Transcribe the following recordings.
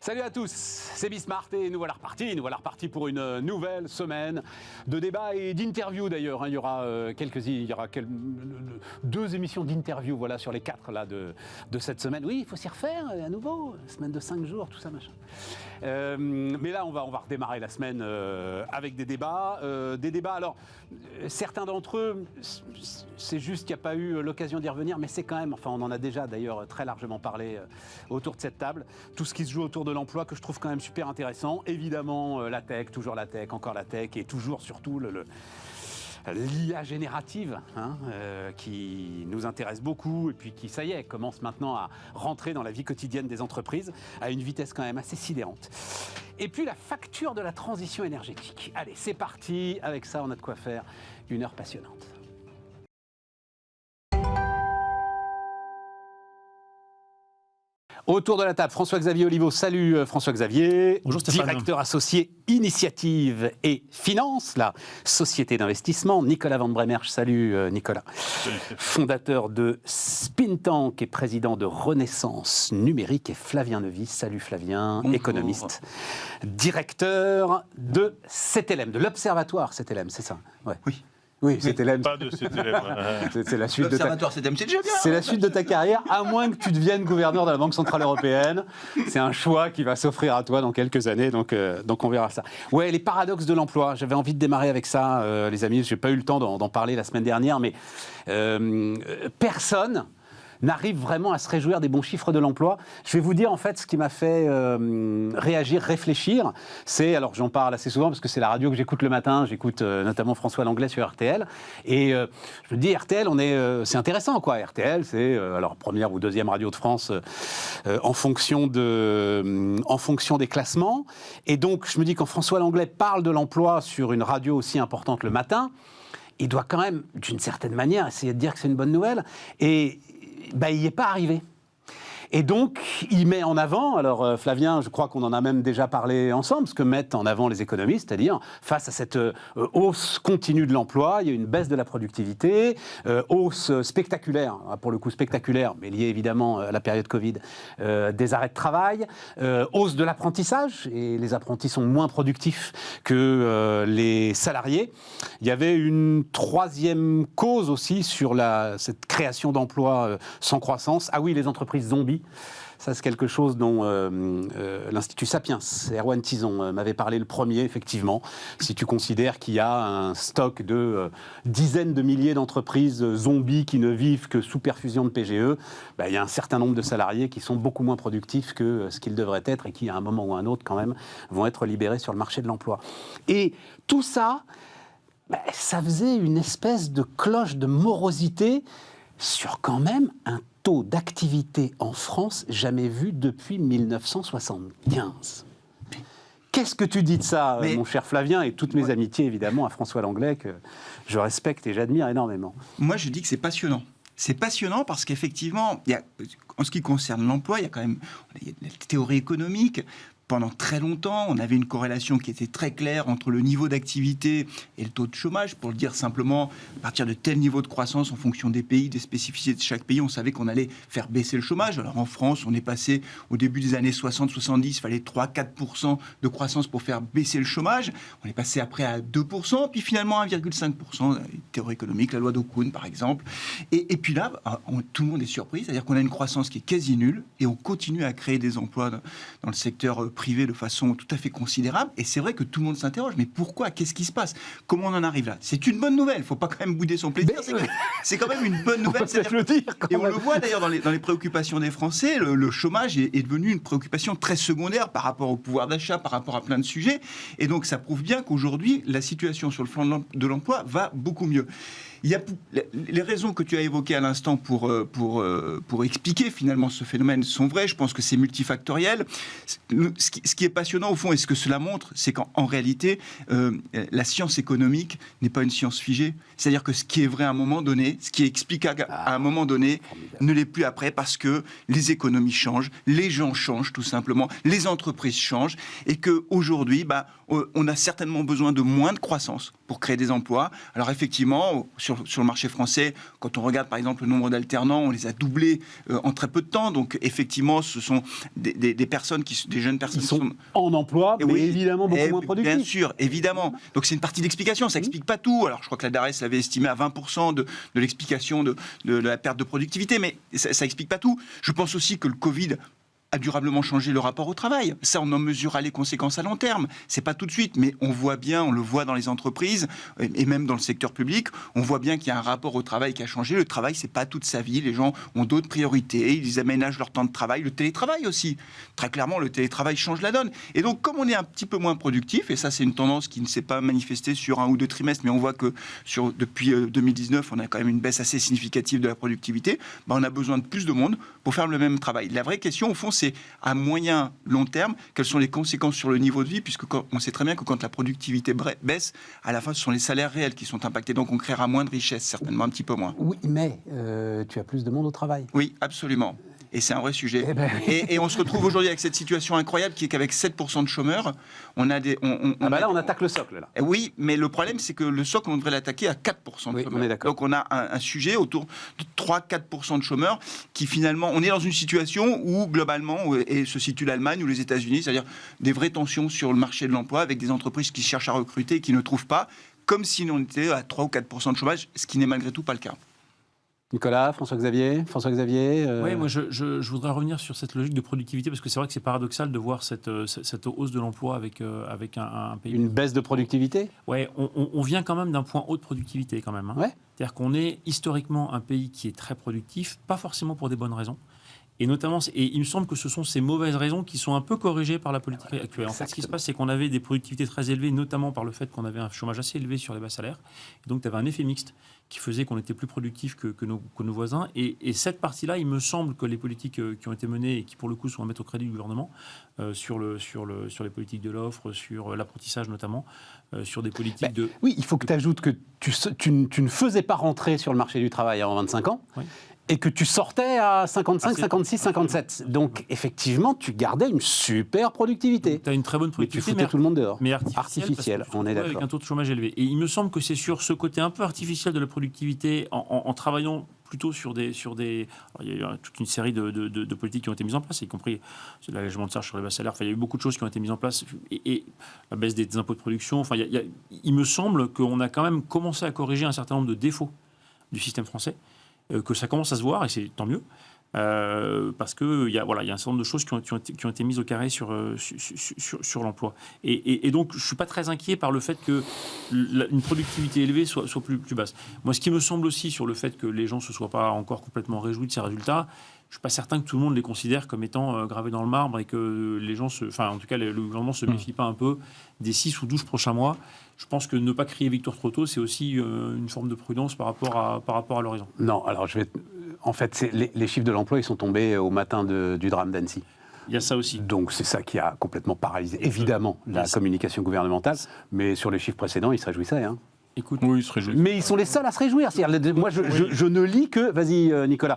Salut à tous, c'est Bismart et nous voilà repartis pour une nouvelle semaine de débats et d'interviews d'ailleurs. Il y aura deux émissions d'interviews voilà, sur les 4 là, de cette semaine. Oui, il faut s'y refaire à nouveau, semaine de 5 jours, tout ça machin. Mais là, on va redémarrer la semaine avec des débats. Alors, certains d'entre eux, c'est juste qu'il n'y a pas eu l'occasion d'y revenir, mais c'est quand même, enfin on en a déjà d'ailleurs très largement parlé autour de cette table, tout ce qui se joue autour de l'emploi que je trouve quand même super intéressant. Évidemment, la tech, toujours la tech, encore la tech, et toujours surtout l'IA générative qui nous intéresse beaucoup et puis qui, ça y est, commence maintenant à rentrer dans la vie quotidienne des entreprises à une vitesse quand même assez sidérante. Et puis la facture de la transition énergétique. Allez, c'est parti, avec ça on a de quoi faire une heure passionnante. Autour de la table, François-Xavier Oliveau. Salut François-Xavier. Bonjour Stéphane. Directeur associé Initiative et Finance, la société d'investissement. Nicolas Van Bremerch. Salut Nicolas. Salut. Fondateur de Spintank et président de Renaissance Numérique. Et Flavien Neuvy. Salut Flavien, bonjour. Économiste. Directeur de CTLM, de l'Observatoire CTLM, c'est ça? Ouais. Oui. Oui, CTLM. Pas de CTLM. C'est la suite de L'Observatoire CTLM, c'est déjà bien. C'est la suite de ta carrière, à moins que tu deviennes gouverneur de la Banque Centrale Européenne. C'est un choix qui va s'offrir à toi dans quelques années, donc on verra ça. Ouais, les paradoxes de l'emploi. J'avais envie de démarrer avec ça, les amis. J'ai pas eu le temps d'en parler la semaine dernière, mais personne n'arrive vraiment à se réjouir des bons chiffres de l'emploi. Je vais vous dire en fait ce qui m'a fait réagir, réfléchir. C'est, alors j'en parle assez souvent parce que c'est la radio que j'écoute le matin, j'écoute notamment François Langlais sur RTL, et je me dis RTL, c'est intéressant quoi. RTL, c'est alors première ou deuxième radio de France en fonction des classements, et donc je me dis quand François Langlais parle de l'emploi sur une radio aussi importante le matin, il doit quand même d'une certaine manière essayer de dire que c'est une bonne nouvelle, et il n'y est pas arrivé. Et donc, il met en avant, alors Flavien, je crois qu'on en a même déjà parlé ensemble, ce que mettent en avant les économistes, c'est-à-dire face à cette hausse continue de l'emploi, il y a une baisse de la productivité, hausse spectaculaire, pour le coup spectaculaire, mais liée évidemment à la période Covid, des arrêts de travail, hausse de l'apprentissage, et les apprentis sont moins productifs que les salariés. Il y avait une troisième cause aussi sur cette création d'emplois sans croissance. Ah oui, les entreprises zombies. Ça, c'est quelque chose dont l'Institut Sapiens, Erwan Tison, m'avait parlé le premier, effectivement. Si tu considères qu'il y a un stock de dizaines de milliers d'entreprises zombies qui ne vivent que sous perfusion de PGE, il y a un certain nombre de salariés qui sont beaucoup moins productifs que ce qu'ils devraient être et qui, à un moment ou à un autre, quand même, vont être libérés sur le marché de l'emploi. Et tout ça, ça faisait une espèce de cloche de morosité sur quand même un taux d'activité en France jamais vu depuis 1975. Qu'est-ce que tu dis de ça, mon cher Flavien, et toutes mes amitiés évidemment à François Langlais, que je respecte et j'admire énormément. Moi, je dis que c'est passionnant. C'est passionnant parce qu'effectivement, en ce qui concerne l'emploi, il y a quand même la théorie économique. Pendant très longtemps, on avait une corrélation qui était très claire entre le niveau d'activité et le taux de chômage. Pour le dire simplement, à partir de tel niveau de croissance, en fonction des pays, des spécificités de chaque pays, on savait qu'on allait faire baisser le chômage. Alors en France, on est passé au début des années 60-70, il fallait 3-4% de croissance pour faire baisser le chômage. On est passé après à 2%, puis finalement à 1,5%. Théorie économique, la loi d'Okun par exemple. Et puis là, tout le monde est surpris, c'est-à-dire qu'on a une croissance qui est quasi nulle et on continue à créer des emplois dans le secteur privé de façon tout à fait considérable. Et c'est vrai que tout le monde s'interroge. Mais pourquoi? Qu'est-ce qui se passe? Comment on en arrive là? C'est une bonne nouvelle. Il ne faut pas quand même bouder son plaisir. C'est quand même une bonne nouvelle. Et on le voit d'ailleurs dans les préoccupations des Français. Le chômage est devenu une préoccupation très secondaire par rapport au pouvoir d'achat, par rapport à plein de sujets. Et donc ça prouve bien qu'aujourd'hui, la situation sur le plan de l'emploi va beaucoup mieux. Il y a les raisons que tu as évoquées à l'instant pour expliquer finalement ce phénomène sont vraies. Je pense que c'est multifactoriel. Ce qui est passionnant au fond et ce que cela montre, c'est qu'en réalité, la science économique n'est pas une science figée. C'est-à-dire que ce qui est vrai à un moment donné, ce qui est explicable à un moment donné, ne l'est plus après parce que les économies changent, les gens changent tout simplement, les entreprises changent et qu'aujourd'hui, on a certainement besoin de moins de croissance pour créer des emplois. Alors effectivement, sur le marché français, quand on regarde par exemple le nombre d'alternants, on les a doublés en très peu de temps. Donc effectivement, ce sont des personnes, des jeunes personnes qui sont en emploi, mais évidemment beaucoup moins productifs. Bien sûr, évidemment. Donc c'est une partie d'explication, ça n'explique pas tout. Alors je crois que la DARES l'avait estimé à 20% de l'explication de la perte de productivité, mais ça n'explique pas tout. Je pense aussi que le Covid a durablement changé le rapport au travail. Ça, on en mesurera les conséquences à long terme. C'est pas tout de suite, mais on le voit dans les entreprises et même dans le secteur public, on voit bien qu'il y a un rapport au travail qui a changé. Le travail, c'est pas toute sa vie. Les gens ont d'autres priorités. Ils aménagent leur temps de travail. Le télétravail aussi. Très clairement, le télétravail change la donne. Et donc, comme on est un petit peu moins productif, et ça, c'est une tendance qui ne s'est pas manifestée sur 1 ou 2 trimestres, mais on voit que depuis 2019, on a quand même une baisse assez significative de la productivité. On a besoin de plus de monde pour faire le même travail. La vraie question, au fond, c'est à moyen, long terme, quelles sont les conséquences sur le niveau de vie, puisque on sait très bien que quand la productivité baisse, à la fin, ce sont les salaires réels qui sont impactés, donc on créera moins de richesse, certainement un petit peu moins. Oui, mais tu as plus de monde au travail. Oui, absolument. Et c'est un vrai sujet. Et on se retrouve aujourd'hui avec cette situation incroyable qui est qu'avec 7% de chômeurs, on a des... là, on attaque le socle. Là. Oui, mais le problème, c'est que le socle, on devrait l'attaquer à 4% de chômeurs. On est d'accord. Donc on a un sujet autour de 3-4% de chômeurs qui finalement... On est dans une situation où, globalement, et se situe l'Allemagne ou les États-Unis, c'est-à-dire des vraies tensions sur le marché de l'emploi avec des entreprises qui cherchent à recruter et qui ne trouvent pas, comme si on était à 3 ou 4% de chômage, ce qui n'est malgré tout pas le cas. Nicolas, François-Xavier. Oui, moi je voudrais revenir sur cette logique de productivité, parce que c'est vrai que c'est paradoxal de voir cette hausse de l'emploi avec un pays. Une baisse de productivité ? Oui, on vient quand même d'un point haut de productivité quand même. Hein. Ouais. C'est-à-dire qu'on est historiquement un pays qui est très productif, pas forcément pour des bonnes raisons. Et notamment, il me semble que ce sont ces mauvaises raisons qui sont un peu corrigées par la politique actuelle. En fait, ce qui se passe, c'est qu'on avait des productivités très élevées, notamment par le fait qu'on avait un chômage assez élevé sur les bas salaires. Et donc, tu avais un effet mixte qui faisait qu'on était plus productif que nos voisins. Et cette partie-là, il me semble que les politiques qui ont été menées et qui, pour le coup, sont à mettre au crédit du gouvernement, sur les politiques de l'offre, sur l'apprentissage notamment, sur des politiques de... Oui, il faut que tu ajoutes que tu ne faisais pas rentrer sur le marché du travail avant 25 ans. Oui. Et que tu sortais à 55, 56, 57. Donc, effectivement, tu gardais une super productivité. Tu as une très bonne productivité. Mais tu foutais tout le monde dehors. Mais artificielle, on est d'accord. Avec un taux de chômage élevé. Et il me semble que c'est sur ce côté un peu artificiel de la productivité, en travaillant plutôt sur des... Alors, il y a eu toute une série de politiques qui ont été mises en place, y compris l'allègement de charges sur les bas salaires. Enfin, il y a eu beaucoup de choses qui ont été mises en place, et la baisse des impôts de production. Enfin, il me semble qu'on a quand même commencé à corriger un certain nombre de défauts du système français, que ça commence à se voir, et c'est tant mieux, parce qu'il y a un certain nombre de choses qui ont été mises au carré sur l'emploi. Et donc, je ne suis pas très inquiet par le fait qu'une productivité élevée soit plus basse. Moi, ce qui me semble aussi sur le fait que les gens ne se soient pas encore complètement réjouis de ces résultats, je ne suis pas certain que tout le monde les considère comme étant gravés dans le marbre, et que les gens en tout cas, le gouvernement ne se méfie pas un peu des 6 ou 12 prochains mois. Je pense que ne pas crier victoire trop tôt, c'est aussi une forme de prudence par rapport à l'horizon. Non, alors en fait, les chiffres de l'emploi, ils sont tombés au matin du drame d'Annecy. Il y a ça aussi. Donc c'est ça qui a complètement paralysé, évidemment, la communication gouvernementale. Mais sur les chiffres précédents, ils se réjouissaient. Hein. Écoute, oui, ils se réjouissent. Mais ils sont les seuls à se réjouir. Moi, je ne lis que... Vas-y, Nicolas.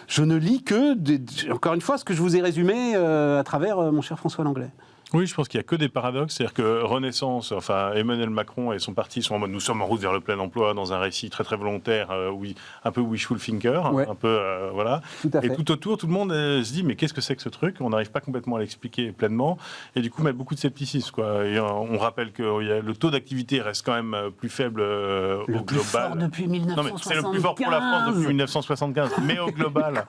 Je ne lis que, encore une fois, ce que je vous ai résumé à travers mon cher François Langlais. Oui, je pense qu'il n'y a que des paradoxes. C'est-à-dire que Renaissance, enfin Emmanuel Macron et son parti sont en mode nous sommes en route vers le plein emploi, dans un récit très très volontaire, un peu wishful thinker, un peu voilà. Tout à fait. Et tout autour, tout le monde se dit mais qu'est-ce que c'est que ce truc ? On n'arrive pas complètement à l'expliquer pleinement. Et du coup, il y a beaucoup de scepticisme, quoi. Et on rappelle que le taux d'activité reste quand même plus faible au global. Plus fort depuis 1975. Non, mais c'est le plus fort pour la France depuis 1975. Mais au global,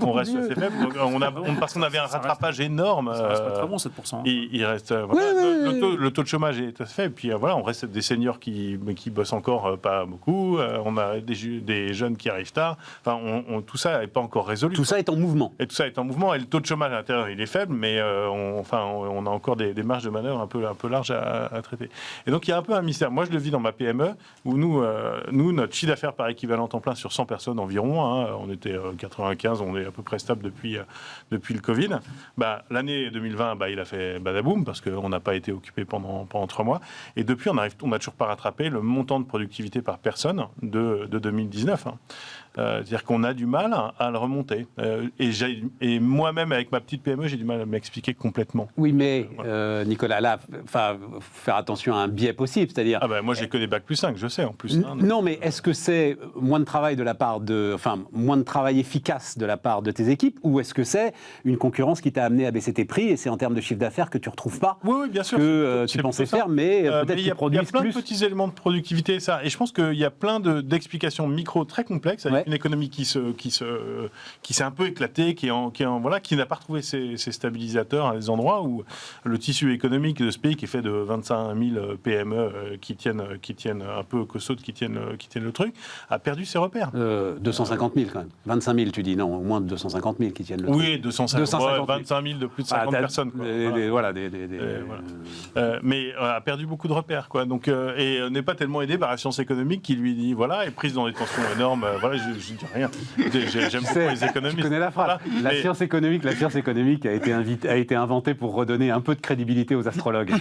on reste assez faible. Donc, parce qu'on avait un rattrapage énorme. Ça reste pas très bon, 7%. Il reste le taux de chômage est assez faible. Puis voilà, on reste des seniors qui bossent encore pas beaucoup. On a des jeunes qui arrivent tard. Enfin, tout ça n'est pas encore résolu. Tout ça est en mouvement. Et tout ça est en mouvement. Et le taux de chômage à l'intérieur, il est faible, mais on a encore des marges de manœuvre un peu larges à traiter. Et donc il y a un peu un mystère. Moi, je le vis dans ma PME où nous notre chiffre d'affaires par équivalent temps plein sur 100 personnes environ. Hein, on était 95, on est à peu près stable depuis le Covid. L'année 2020, il a fait badaboum parce qu'on n'a pas été occupé pendant 3 mois. Et depuis, on n'a toujours pas rattrapé le montant de productivité par personne de 2019. Hein. C'est-à-dire qu'on a du mal à le remonter. Et moi-même, avec ma petite PME, j'ai du mal à m'expliquer complètement. Oui, mais Nicolas, là, faire attention à un biais possible, c'est-à-dire... Ah ben moi, j'ai que des bacs plus 5, je sais, en plus. Hein, non, mais est-ce que c'est moins de travail de la part moins de travail efficace de la part de tes équipes, ou est-ce que c'est une concurrence qui t'a amené à baisser tes prix, et c'est en termes de chiffre d'affaires que tu ne retrouves pas oui, bien sûr, que tu pensais faire, mais peut-être il qu'ils produisent y a plein plus. de petits éléments de productivité, ça. Et je pense qu'il y a plein d'explications micro très complexes, avec une économie qui s'est un peu éclatée, qui n'a pas retrouvé ses stabilisateurs à des endroits où le tissu économique de ce pays, qui est fait de 25 000 PME qui tiennent un peu costaudes, qui tiennent le truc, a perdu ses repères. 250 000 quand même. 25 000, tu dis, non, au moins de 250 000 qui tiennent le truc. Oui, 250 25 000 de plus de 50 personnes. Quoi. Mais a perdu beaucoup de repères. Quoi. Donc, et n'est pas tellement aidé par la science économique qui lui dit, voilà, est prise dans des tensions énormes. Voilà, je dis rien. J'aime beaucoup les économistes. Tu connais la phrase. Voilà. La science économique a été inventée pour redonner un peu de crédibilité aux astrologues.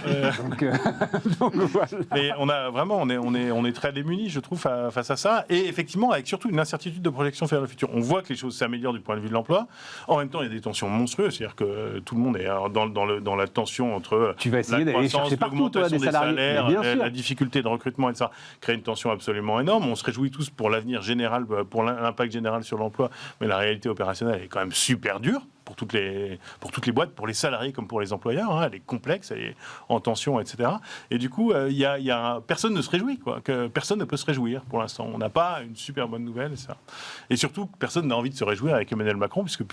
Donc, voilà. Mais on est très démunis, je trouve, face à ça. Et effectivement, avec surtout une incertitude de projection vers le futur. On voit que les choses s'améliorent du point de vue de l'emploi. En même temps, il y a des tensions monstrueuses. C'est-à-dire que tout le monde est dans la tension entre tu vas essayer la croissance, l'augmentation des salaires, la difficulté de recrutement, et ça crée une tension absolument énorme. On se réjouit tous pour l'avenir général, pour l'impact général sur l'emploi, mais la réalité opérationnelle est quand même super dure. Pour toutes les boîtes, pour les salariés comme pour les employeurs, hein, elle est complexe, elle est en tension, etc. Et du coup, personne ne se réjouit, personne ne peut se réjouir pour l'instant. On n'a pas une super bonne nouvelle, ça. Et surtout, personne n'a envie de se réjouir avec Emmanuel Macron, puisque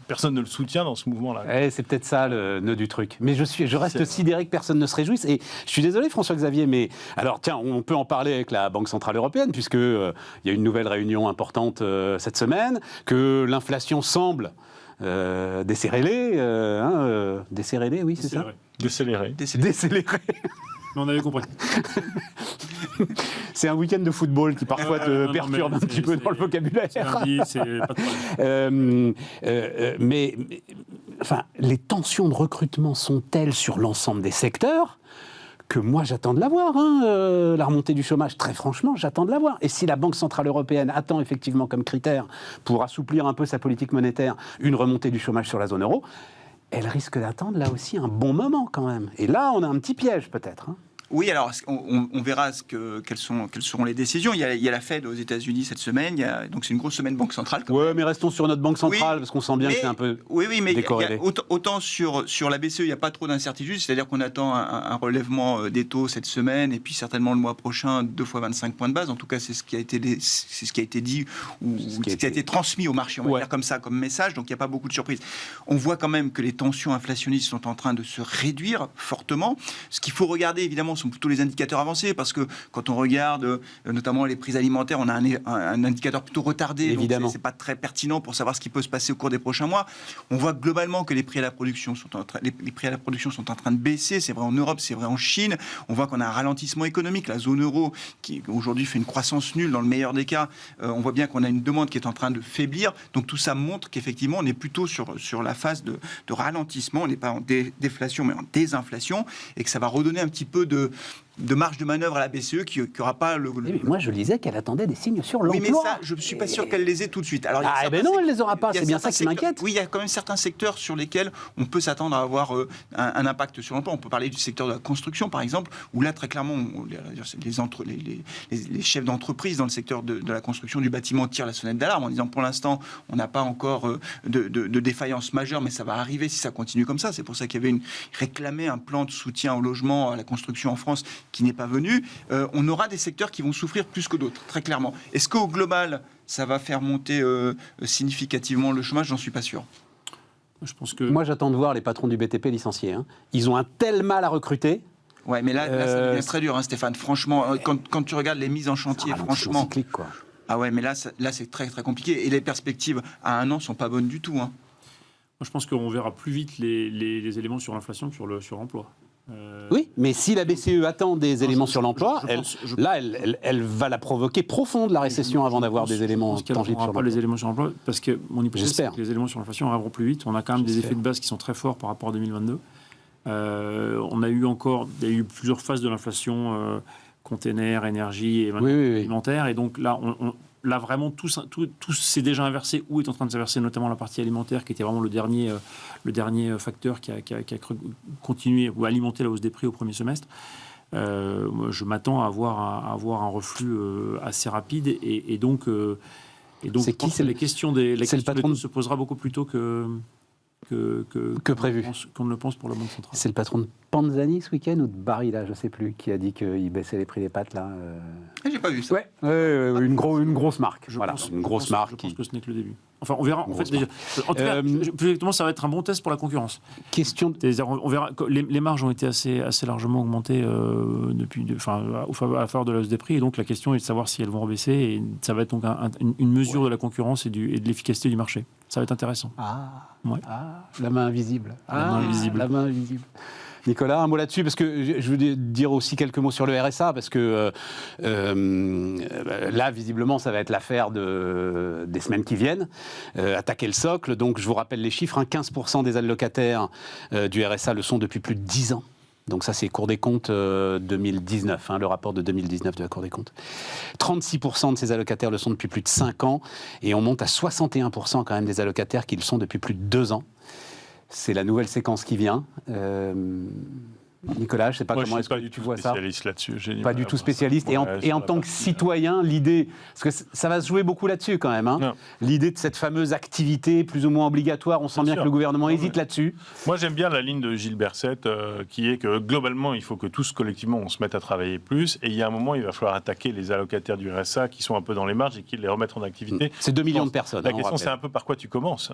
personne ne le soutient dans ce mouvement-là. C'est peut-être ça le nœud du truc. Mais je reste sidéré que personne ne se réjouisse. Et je suis désolé, François-Xavier, mais alors tiens, on peut en parler avec la Banque Centrale Européenne, puisque il y a une nouvelle réunion importante cette semaine, que l'inflation semble décéléré, oui, c'est ça. Décéléré. On avait compris. C'est un week-end de football qui parfois te perturbe un petit peu dans le vocabulaire. C'est pas de problème. Enfin, les tensions de recrutement sont telles sur l'ensemble des secteurs que moi j'attends de la voir. La remontée du chômage, très franchement, j'attends de la voir. Et si la Banque Centrale Européenne attend effectivement comme critère pour assouplir un peu sa politique monétaire une remontée du chômage sur la zone euro, elle risque d'attendre là aussi un bon moment quand même. Et là, on a un petit piège peut-être. Oui, alors on verra quelles seront les décisions. Il y a la Fed aux États-Unis cette semaine, donc c'est une grosse semaine banque centrale. Oui, mais restons sur notre banque centrale, parce qu'on sent bien que c'est un peu décorrélé. Autant sur la BCE, il n'y a pas trop d'incertitude, c'est-à-dire qu'on attend un relèvement des taux cette semaine, et puis certainement le mois prochain, 2 fois 25 points de base. En tout cas, c'est ce qui a été dit, ou ce qui a été transmis au marché, on va dire comme ça, comme message, donc il n'y a pas beaucoup de surprises. On voit quand même que les tensions inflationnistes sont en train de se réduire fortement. Ce qu'il faut regarder, évidemment, sont plutôt les indicateurs avancés, parce que quand on regarde notamment les prix alimentaires, on a un indicateur plutôt retardé, évidemment. Donc c'est pas très pertinent pour savoir ce qui peut se passer au cours des prochains mois. On voit globalement que les prix à la production sont en train de baisser, c'est vrai en Europe, c'est vrai en Chine. On voit qu'on a un ralentissement économique, la zone euro qui aujourd'hui fait une croissance nulle dans le meilleur des cas, on voit bien qu'on a une demande qui est en train de faiblir, donc tout ça montre qu'effectivement on est plutôt sur la phase de ralentissement, on n'est pas en déflation mais en désinflation, et que ça va redonner un petit peu de marge de manœuvre à la BCE qui n'aura pas le... Mais moi, je lisais qu'elle attendait des signes sur l'emploi. Oui, mais ça, je ne suis pas sûr qu'elle les ait tout de suite. Alors, non, elle ne les aura pas, c'est bien ça qui m'inquiète. Oui, il y a quand même certains secteurs sur lesquels on peut s'attendre à avoir un impact sur l'emploi. On peut parler du secteur de la construction, par exemple, où là, très clairement, les chefs d'entreprise dans le secteur de la construction du bâtiment tirent la sonnette d'alarme en disant, pour l'instant, on n'a pas encore de défaillance majeure, mais ça va arriver si ça continue comme ça. C'est pour ça qu'il y avait réclamé un plan de soutien au logement, à la construction en France, qui n'est pas venu. On aura des secteurs qui vont souffrir plus que d'autres, très clairement. Est-ce qu'au global, ça va faire monter significativement le chômage? J'en suis pas sûr. Je pense que... Moi, j'attends de voir les patrons du BTP licenciés. Ils ont un tel mal à recruter. Ouais, mais là ça devient très dur, Stéphane. Franchement, quand tu regardes les mises en chantier, franchement... cyclique, quoi. Ah ouais, mais là c'est très, très compliqué. Et les perspectives à 1 an sont pas bonnes du tout. Moi, je pense qu'on verra plus vite les éléments sur l'inflation que sur l'emploi. Oui, mais si la BCE attend des éléments sur l'emploi, elle va la provoquer profonde, la récession, avant d'avoir des éléments tangibles sur l'emploi. Pas les éléments sur l'emploi, parce que mon hypothèse, c'est que les éléments sur l'inflation arriveront plus vite. On a quand même des effets de base qui sont très forts par rapport à 2022. Il y a eu plusieurs phases de l'inflation containers, énergie et alimentaire. Et donc là, là vraiment, tout s'est déjà inversé ou est en train de s'inverser, notamment la partie alimentaire, qui était vraiment le dernier facteur qui a continué ou alimenté la hausse des prix au premier semestre. Je m'attends à avoir un reflux assez rapide. Et donc, je pense que les questions des patron se posera beaucoup plus tôt que prévu. Qu'on ne le pense pour la Banque centrale. C'est le patron de Panzani ce week-end ou de Barilla, je ne sais plus, qui a dit qu'il baissait les prix des pâtes là. J'ai pas vu ça. Une grosse marque. Je pense que ce n'est que le début. Enfin, on verra. En fait, déjà, en tout cas, plus exactement, ça va être un bon test pour la concurrence. On verra. Les marges ont été assez largement augmentées à la faveur de la hausse des prix, et donc la question est de savoir si elles vont rebaisser. Et ça va être donc une mesure de la concurrence et de l'efficacité du marché. Ça va être intéressant. La main invisible. La main invisible. Nicolas, un mot là-dessus, parce que je veux dire aussi quelques mots sur le RSA, parce que là, visiblement, ça va être l'affaire des semaines qui viennent, attaquer le socle. Donc, je vous rappelle les chiffres, 15% des allocataires du RSA le sont depuis plus de 10 ans. Donc ça, c'est Cour des comptes 2019, le rapport de 2019 de la Cour des comptes. 36% de ces allocataires le sont depuis plus de 5 ans, et on monte à 61% quand même des allocataires qui le sont depuis plus de 2 ans. C'est la nouvelle séquence qui vient. Nicolas, je ne sais pas comment est-ce que tu vois ça. Spécialiste là-dessus. Pas du tout spécialiste. Et en tant que citoyen, l'idée, parce que ça va se jouer beaucoup là-dessus quand même, l'idée de cette fameuse activité plus ou moins obligatoire, on sent bien que le gouvernement hésite là-dessus. Moi, j'aime bien la ligne de Gilles Berset, qui est que globalement, il faut que tous collectivement, on se mette à travailler plus. Et il y a un moment, il va falloir attaquer les allocataires du RSA qui sont un peu dans les marges et qui les remettre en activité. C'est 2 millions de personnes. La question, c'est un peu par quoi tu commences.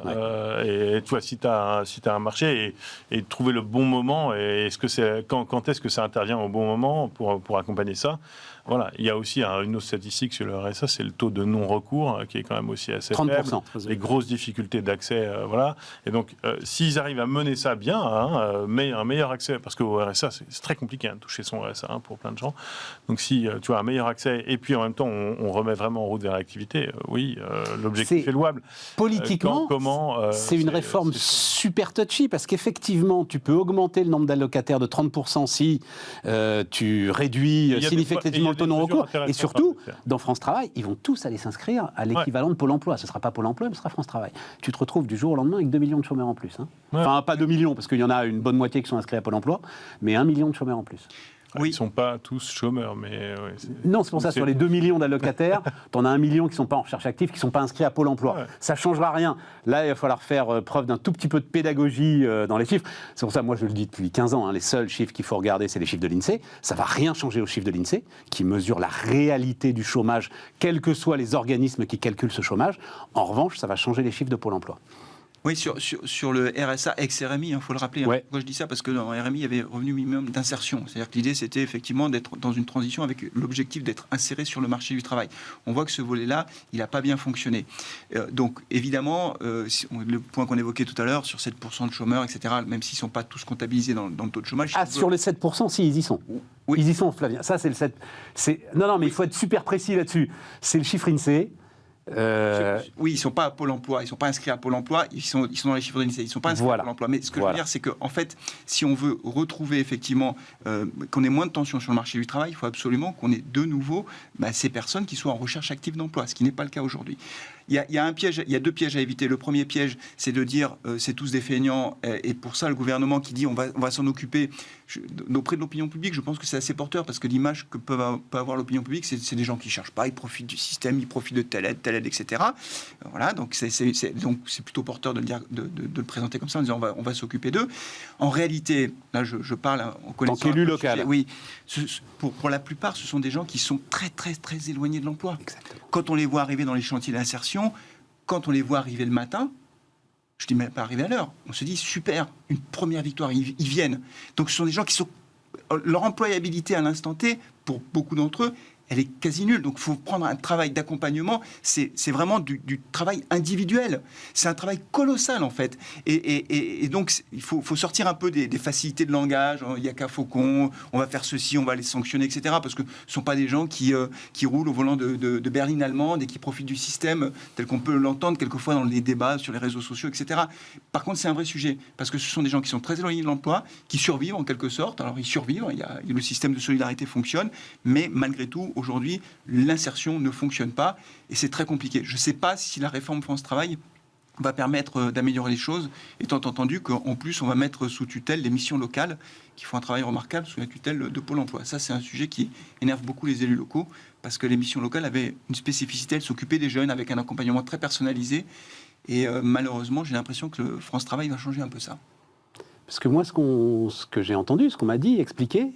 Et tu vois, si tu as un marché et trouver le bon moment, et est-ce que c'est quand est-ce que ça intervient au bon moment pour accompagner ça? Voilà. Il y a aussi une autre statistique sur le RSA, c'est le taux de non-recours, qui est quand même aussi assez 30%. Faible. Les grosses difficultés d'accès, voilà. Et donc, s'ils arrivent à mener ça bien, mais un meilleur accès, parce qu'au RSA, c'est très compliqué de toucher son RSA pour plein de gens. Donc, si tu as un meilleur accès, et puis en même temps, on remet vraiment en route vers l'activité, l'objectif est louable. Politiquement, c'est une réforme super touchy, parce qu'effectivement, tu peux augmenter le nombre d'allocataires de 30% si tu réduis significativement le taux non-recours. Et surtout, dans France Travail, ils vont tous aller s'inscrire à l'équivalent de Pôle emploi. Ce ne sera pas Pôle emploi, mais ce sera France Travail. Tu te retrouves du jour au lendemain avec 2 millions de chômeurs en plus. Enfin, pas 2 millions, parce qu'il y en a une bonne moitié qui sont inscrits à Pôle emploi, mais 1 million de chômeurs en plus. Ils ne sont pas tous chômeurs, mais... non, c'est pour ça, sur les 2 millions d'allocataires, tu en as 1 million qui ne sont pas en recherche active, qui ne sont pas inscrits à Pôle emploi. Ça ne changera rien. Là, il va falloir faire preuve d'un tout petit peu de pédagogie dans les chiffres. C'est pour ça, moi, je le dis depuis 15 ans, les seuls chiffres qu'il faut regarder, c'est les chiffres de l'INSEE. Ça ne va rien changer aux chiffres de l'INSEE, qui mesurent la réalité du chômage, quels que soient les organismes qui calculent ce chômage. En revanche, ça va changer les chiffres de Pôle emploi. Oui, sur le RSA ex-RMI, faut le rappeler. Pourquoi je dis ça? Parce que dans RMI, il y avait revenu minimum d'insertion. C'est-à-dire que l'idée, c'était effectivement d'être dans une transition avec l'objectif d'être inséré sur le marché du travail. On voit que ce volet-là, il n'a pas bien fonctionné. Donc, évidemment, le point qu'on évoquait tout à l'heure, sur 7% de chômeurs, etc., même s'ils ne sont pas tous comptabilisés dans le taux de chômage... sur les 7%, si, ils y sont. Oui. Ils y sont, Flavien. Ça, c'est le 7... Non, mais il faut être super précis là-dessus. C'est le chiffre INSEE. Oui, ils ne sont pas à Pôle emploi, ils ne sont pas inscrits à Pôle emploi, ils sont dans les chiffres de l'INSEE, ils ne sont pas inscrits à Pôle emploi. Mais ce que je veux dire, c'est qu'en fait, si on veut retrouver effectivement qu'on ait moins de tension sur le marché du travail, il faut absolument qu'on ait de nouveau ces personnes qui soient en recherche active d'emploi, ce qui n'est pas le cas aujourd'hui. Il y a un piège, il y a 2 pièges à éviter. Le premier piège, c'est de dire c'est tous des feignants, et pour ça le gouvernement qui dit on va s'en occuper auprès de l'opinion publique, je pense que c'est assez porteur, parce que l'image que peut avoir l'opinion publique, c'est des gens qui ne cherchent pas, ils profitent du système, ils profitent de telle aide, etc. Voilà, donc c'est plutôt porteur de le présenter comme ça en disant on va s'occuper d'eux. En réalité, là je parle en connaissance. En tant qu'élu local. Oui, pour la plupart, ce sont des gens qui sont très très très éloignés de l'emploi. Exactement. Quand on les voit arriver dans les chantiers d'insertion, quand on les voit arriver le matin, je ne dis même pas arriver à l'heure, on se dit super, une première victoire, ils viennent. Donc ce sont des gens qui sont... Leur employabilité à l'instant T, pour beaucoup d'entre eux, elle est quasi nulle. Donc, il faut prendre un travail d'accompagnement. C'est vraiment du travail individuel. C'est un travail colossal, en fait. Et donc, il faut sortir un peu des facilités de langage. Il n'y a qu'à Faucon, on va faire ceci, on va les sanctionner, etc. Parce que ce ne sont pas des gens qui roulent au volant de berline allemande et qui profitent du système tel qu'on peut l'entendre quelquefois dans les débats sur les réseaux sociaux, etc. Par contre, c'est un vrai sujet. Parce que ce sont des gens qui sont très éloignés de l'emploi, qui survivent en quelque sorte. Alors, ils survivent, le système de solidarité fonctionne, mais malgré tout, aujourd'hui, l'insertion ne fonctionne pas et c'est très compliqué. Je ne sais pas si la réforme France Travail va permettre d'améliorer les choses, étant entendu qu'en plus, on va mettre sous tutelle les missions locales qui font un travail remarquable sous la tutelle de Pôle emploi. Ça, c'est un sujet qui énerve beaucoup les élus locaux parce que les missions locales avaient une spécificité, elles s'occupaient des jeunes avec un accompagnement très personnalisé et malheureusement, j'ai l'impression que le France Travail va changer un peu ça. Parce que moi, ce que j'ai entendu, ce qu'on m'a dit, expliqué,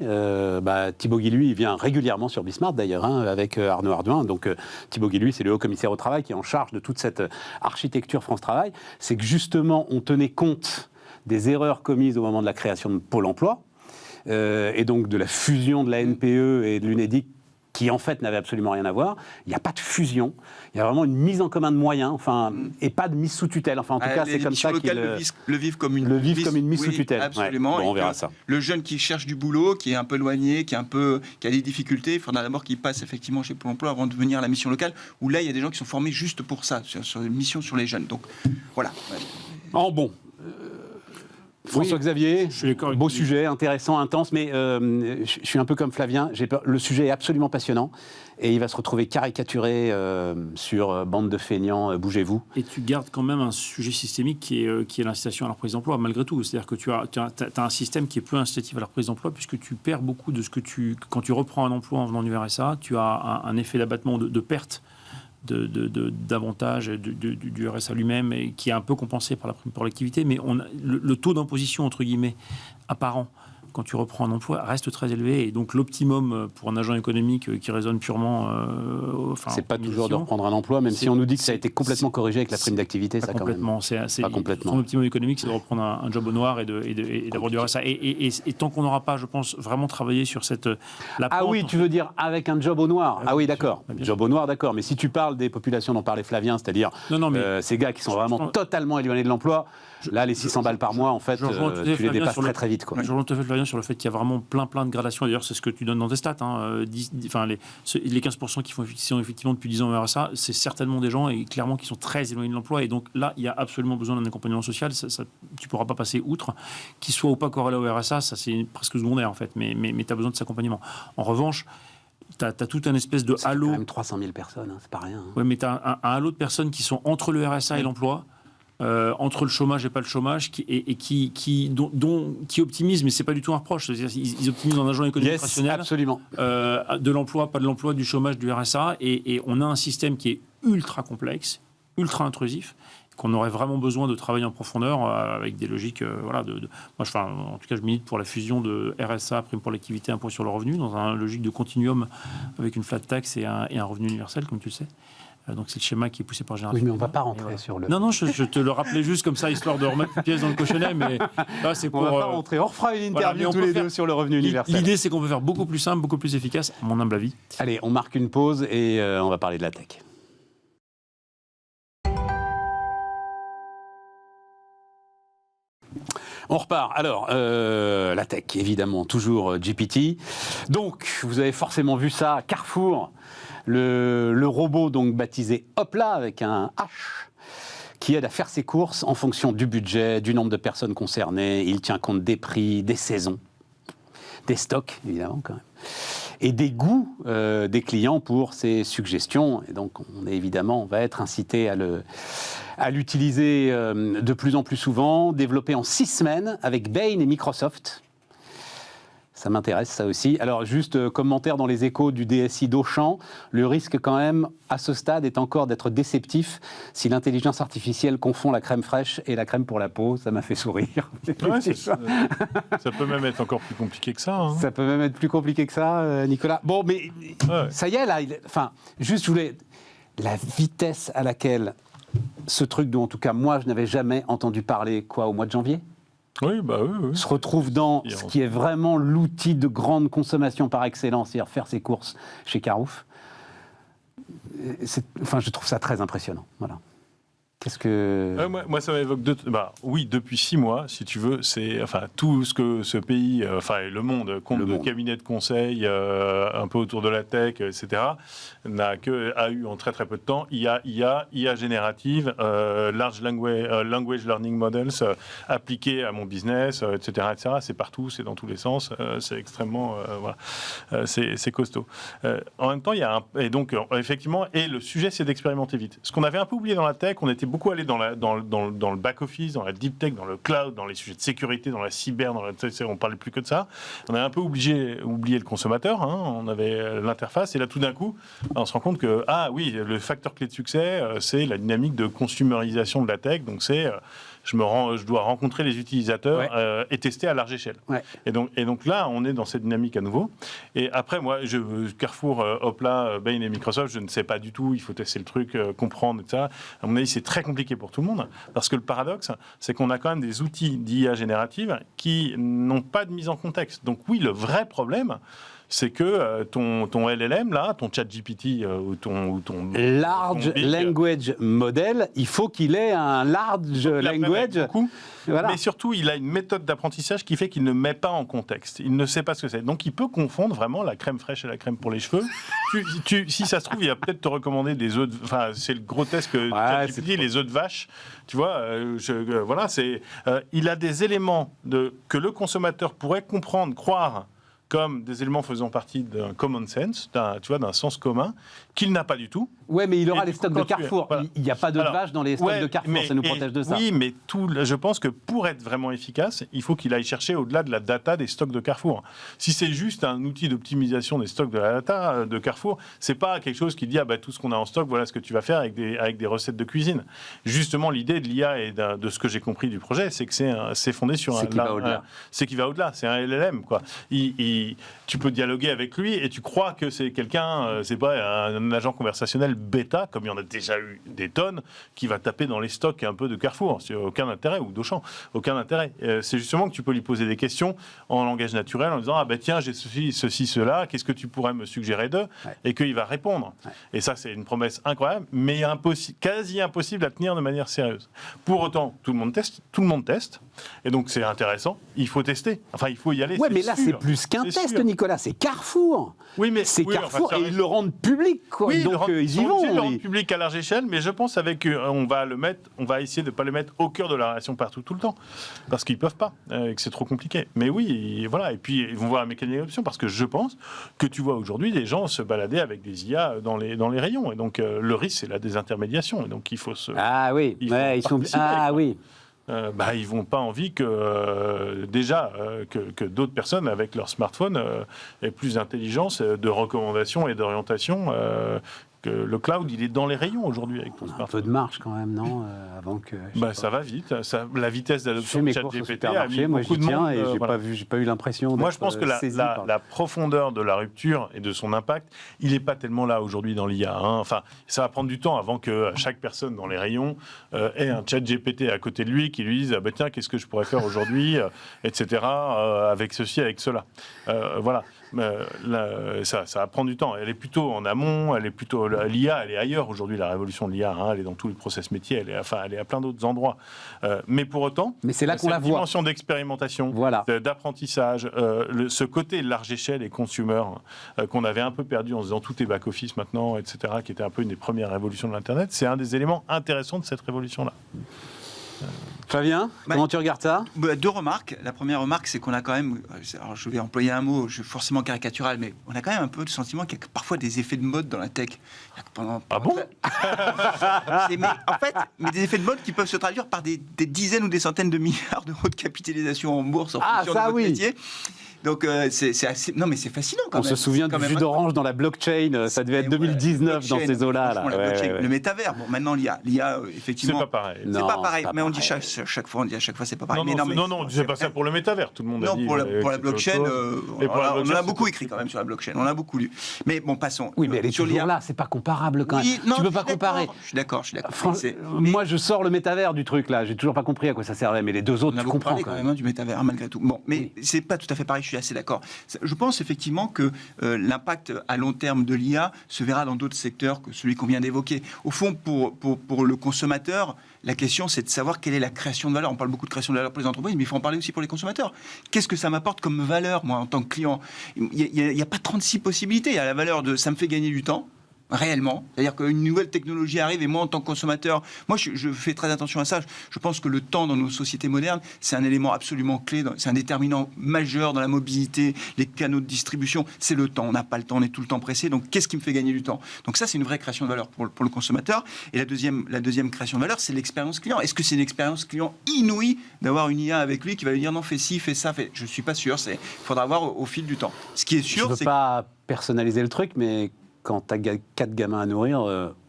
Thibaut Guilluy, il vient régulièrement sur Bismarck d'ailleurs, avec Arnaud Ardouin. Donc Thibaut Guilluy, c'est le haut commissaire au travail qui est en charge de toute cette architecture France Travail. C'est que justement, on tenait compte des erreurs commises au moment de la création de Pôle emploi, et donc de la fusion de la NPE et de l'UNEDIC, qui en fait n'avait absolument rien à voir. Il n'y a pas de fusion, il y a vraiment une mise en commun de moyens, et pas de mise sous tutelle. Enfin, en tout cas, c'est comme ça qu'ils le vivent comme une mise sous tutelle. Absolument. Ouais. Bon, on verra ça. Le jeune qui cherche du boulot, qui est un peu éloigné, qui a des difficultés, il faudra d'abord qu'il passe effectivement chez Pôle emploi avant de venir à la mission locale, où là, il y a des gens qui sont formés juste pour ça, sur une mission sur les jeunes. Donc, voilà. François-Xavier, beau sujet, intéressant, intense, mais je suis un peu comme Flavien, j'ai peur. Le sujet est absolument passionnant et il va se retrouver caricaturé sur bande de feignants, bougez-vous. Et tu gardes quand même un sujet systémique qui est l'incitation à la reprise d'emploi, malgré tout. C'est-à-dire que tu as un système qui est peu incitatif à la reprise d'emploi puisque tu perds beaucoup de ce que quand tu reprends un emploi en venant du RSA, tu as un effet d'abattement de perte d'avantages du RSA lui-même et qui est un peu compensé par la prime pour l'activité, mais le taux d'imposition entre guillemets apparent quand tu reprends un emploi reste très élevé et donc l'optimum pour un agent économique qui raisonne purement c'est pas toujours de reprendre un emploi, même si on nous dit que ça a été complètement corrigé avec la prime d'activité, ça quand même. Pas complètement. Son optimum économique, c'est de reprendre un job au noir et d'avoir du RSA. Et tant qu'on n'aura pas, je pense, vraiment travaillé sur la pente. Ah oui, tu veux dire avec un job au noir. Ah oui, d'accord. Job au noir, d'accord. Mais si tu parles des populations dont parlait Flavien, c'est-à-dire ces gars qui sont vraiment totalement éloignés de l'emploi, là, les 600 balles par mois, en fait, tu les dépasses très très vite. Je rejoins tout à fait Flavien sur le fait qu'il y a vraiment plein de gradations. D'ailleurs, c'est ce que tu donnes dans tes stats. Les 15% qui sont effectivement depuis 10 ans au RSA, c'est certainement des gens et clairement qui sont très éloignés de l'emploi. Et donc là, il y a absolument besoin d'un accompagnement social. Tu ne pourras pas passer outre. Qu'il soit ou pas corrélé au RSA, ça c'est presque secondaire en fait. Mais tu as besoin de cet accompagnement. En revanche, tu as tout un espèce de halo. C'est quand même 300 000 personnes, c'est pas rien. Oui, mais tu as un halo de personnes qui sont entre le RSA et l'emploi. Entre le chômage et pas le chômage, qui optimisent, mais c'est pas du tout un reproche. Ils optimisent en agent économique rationnel. Absolument. De l'emploi, pas de l'emploi, du chômage, du RSA, et on a un système qui est ultra complexe, ultra intrusif, qu'on aurait vraiment besoin de travailler en profondeur avec des logiques. En tout cas, je milite pour la fusion de RSA, prime pour l'activité, impôt sur le revenu, dans une logique de continuum avec une flat tax et un revenu universel, comme tu le sais. Donc c'est le schéma qui est poussé par Génération. Oui, mais on ne va pas rentrer sur le... Non, je te le rappelais juste comme ça, histoire de remettre une pièce dans le cochonnet, mais là, c'est pour... On ne va pas rentrer, on refera une interview tous les deux sur le revenu universel. L'idée, c'est qu'on peut faire beaucoup plus simple, beaucoup plus efficace, à mon humble avis. Allez, on marque une pause et on va parler de la tech. On repart. Alors, la tech, évidemment, toujours GPT. Donc, vous avez forcément vu ça, Carrefour, le robot donc baptisé Hopla avec un H, qui aide à faire ses courses en fonction du budget, du nombre de personnes concernées. Il tient compte des prix, des saisons, des stocks, évidemment, quand même, et des goûts des clients pour ses suggestions. Et donc, on va être incité à l'utiliser de plus en plus souvent, développé en 6 semaines avec Bain et Microsoft. Ça m'intéresse, ça aussi. Alors, juste commentaire dans les échos du DSI d'Auchan. Le risque, quand même, à ce stade, est encore d'être déceptif si l'intelligence artificielle confond la crème fraîche et la crème pour la peau. Ça m'a fait sourire. Ouais, ça peut même être encore plus compliqué que ça. Hein. Ça peut même être plus compliqué que ça, Nicolas. Bon, mais ça y est, là. Juste, je voulais... La vitesse à laquelle ce truc dont, en tout cas, moi, je n'avais jamais entendu parler, au mois de janvier ? Oui, bah oui. se retrouve dans ce qui est vraiment l'outil de grande consommation par excellence, c'est-à-dire faire ses courses chez Carouf. Enfin, je trouve ça très impressionnant. Voilà. Qu'est-ce que... Moi, ça m'évoque oui, depuis 6 mois, si tu veux, c'est tout ce que ce pays, et le monde compte de cabinets de conseil un peu autour de la tech, etc., a eu en très très peu de temps IA générative, large language learning models appliqués à mon business, etc., etc. C'est partout, c'est dans tous les sens, c'est extrêmement, c'est costaud. En même temps, il y a effectivement, et le sujet, c'est d'expérimenter vite. Ce qu'on avait un peu oublié dans la tech, on était beaucoup allé dans le back-office, dans la deep tech, dans le cloud, dans les sujets de sécurité, dans la cyber, on parlait plus que de ça. On a un peu oublié le consommateur, on avait l'interface, et là tout d'un coup, on se rend compte que, le facteur clé de succès, c'est la dynamique de consumérisation de la tech, donc c'est... je dois rencontrer les utilisateurs et tester à large échelle. Ouais. Et donc là, on est dans cette dynamique à nouveau. Et après, moi, Carrefour, Opla, Bain et Microsoft, je ne sais pas du tout. Il faut tester le truc, comprendre, etc. À mon avis, c'est très compliqué pour tout le monde. Parce que le paradoxe, c'est qu'on a quand même des outils d'IA générative qui n'ont pas de mise en contexte. Donc oui, le vrai problème, c'est que ton LLM, là, ton ChatGPT ou ton large language model, il faut qu'il ait un large language. Voilà. Mais surtout, il a une méthode d'apprentissage qui fait qu'il ne met pas en contexte. Il ne sait pas ce que c'est. Donc, il peut confondre vraiment la crème fraîche et la crème pour les cheveux. Si ça se trouve, il va peut-être te recommander des œufs. C'est le grotesque ChatGPT, les œufs de vache. Tu vois, il a des éléments que le consommateur pourrait comprendre, croire, comme des éléments faisant partie d'un common sense, d'un sens commun, qu'il n'a pas du tout. Ouais, mais il aura les stocks de Carrefour. Voilà. Il n'y a pas de vache dans les stocks de Carrefour, ça nous protège de ça. Oui, mais je pense que pour être vraiment efficace, il faut qu'il aille chercher au-delà de la data des stocks de Carrefour. Si c'est juste un outil d'optimisation des stocks de la data de Carrefour, c'est pas quelque chose qui dit tout ce qu'on a en stock, voilà ce que tu vas faire avec des recettes de cuisine. Justement, l'idée de l'IA et de ce que j'ai compris du projet, c'est que c'est fondé sur c'est qui va au-delà. C'est un LLM, quoi. Tu peux dialoguer avec lui et tu crois que c'est quelqu'un, c'est pas un agent conversationnel bêta, comme il y en a déjà eu des tonnes, qui va taper dans les stocks un peu de Carrefour. C'est aucun intérêt, ou d'Auchan, aucun intérêt. C'est justement que tu peux lui poser des questions en langage naturel en disant tiens, j'ai ceci, cela, qu'est-ce que tu pourrais me suggérer d'eux ? Et qu'il va répondre. Et ça, c'est une promesse incroyable, mais quasi impossible à tenir de manière sérieuse. Pour autant, tout le monde teste, et donc c'est intéressant. Il faut tester. Enfin, il faut y aller. Ouais, mais là, c'est plus qu'un test, Nicolas. C'est Carrefour. Oui, mais c'est Carrefour et ils le rendent public, quoi. Oui, donc ils y vont. Ils le rendent public à large échelle, mais je pense on va essayer de ne pas le mettre au cœur de la relation partout tout le temps, parce qu'ils peuvent pas, et que c'est trop compliqué. Mais oui, voilà. Et puis ils vont voir la mécanique d'adoption, parce que je pense que tu vois aujourd'hui des gens se balader avec des IA dans les rayons, et donc le risque c'est la désintermédiation, et donc il faut se. Ah oui. Oui. Ils n'ont pas envie que d'autres personnes avec leur smartphone aient plus d'intelligence, de recommandation et d'orientation. Que le cloud, il est dans les rayons aujourd'hui avec ton smartphone. Un peu de marge quand même, non avant que. Ça va vite. La vitesse d'adoption de ChatGPT a mis moi, beaucoup de monde. Et j'ai pas eu l'impression. Moi, je pense que la profondeur de la rupture et de son impact, il n'est pas tellement là aujourd'hui dans l'IA. Enfin, ça va prendre du temps avant que chaque personne dans les rayons ait un ChatGPT à côté de lui qui lui dise tiens, qu'est-ce que je pourrais faire aujourd'hui, etc. Avec ceci, avec cela. Voilà. Ça va prendre du temps. Elle est plutôt en amont, l'IA, elle est ailleurs aujourd'hui, la révolution de l'IA, elle est dans tous les process métiers, elle est à plein d'autres endroits. Mais pour autant, c'est là qu'on la voit. Cette dimension d'expérimentation, d'apprentissage, ce côté large échelle et consumer qu'on avait un peu perdu en se disant tout est back-office maintenant, etc., qui était un peu une des premières révolutions de l'Internet, c'est un des éléments intéressants de cette révolution-là. Flavien, comment tu regardes ça ? 2 remarques. La première remarque, c'est qu'on a quand même, alors je vais employer un mot forcément caricatural, mais on a quand même un peu le sentiment qu'il y a parfois des effets de mode dans la tech. Bon ? Mais des effets de mode qui peuvent se traduire par des dizaines ou des centaines de milliards d'euros de capitalisation en bourse en fonction de votre métier. Donc c'est assez... Non mais c'est fascinant quand On même. se souvient C'est quand du jus même d'orange dans la blockchain, ça devait être 2019 dans ces eaux-là. Franchement, la blockchain, le métavers. Bon, maintenant l'IA, effectivement. C'est pas pareil. C'est pas pareil. Mais on dit chaque fois, c'est pas pareil. Non, c'est pas ça pour le métavers. Tout le monde a dit. Pour la blockchain, on a beaucoup c'est écrit quand même sur la blockchain. On a beaucoup lu. Mais bon, passons. Oui, mais elle est sur toujours l'IA. là, c'est pas comparable quand même. Non, Tu peux pas comparer. Je suis d'accord. Moi, je sors le métavers du truc là. J'ai toujours pas compris à quoi ça servait, mais les deux autres, on a tu beaucoup comprends parlé quand même du métavers malgré tout. Bon, mais c'est pas tout à fait pareil. Je suis assez d'accord. Je pense effectivement que l'impact à long terme de l'IA se verra dans d'autres secteurs que celui qu'on vient d'évoquer. Au fond, pour le consommateur, la question, c'est de savoir quelle est la création de valeur. On parle beaucoup de création de valeur pour les entreprises, mais il faut en parler aussi pour les consommateurs. Qu'est-ce que ça m'apporte comme valeur, moi, en tant que client ? Il n'y a pas 36 possibilités. Il y a la valeur de ça me fait gagner du temps. Réellement, c'est-à-dire qu'une nouvelle technologie arrive et moi en tant que consommateur, moi je fais très attention à ça. Je pense que le temps dans nos sociétés modernes, c'est un élément absolument clé, c'est un déterminant majeur dans la mobilité, les canaux de distribution, c'est le temps. On n'a pas le temps, on est tout le temps pressé. Donc qu'est-ce qui me fait gagner du temps ? Donc ça, c'est une vraie création de valeur pour le consommateur. Et la deuxième création de valeur, c'est l'expérience client. Est-ce que c'est une expérience client inouïe d'avoir une IA avec lui qui va lui dire non, fais ci, fais ça, fais... Je suis pas sûr. Il faudra voir au fil du temps. Ce qui est sûr, je veux pas personnaliser le truc, mais quand tu as 4 gamins à nourrir,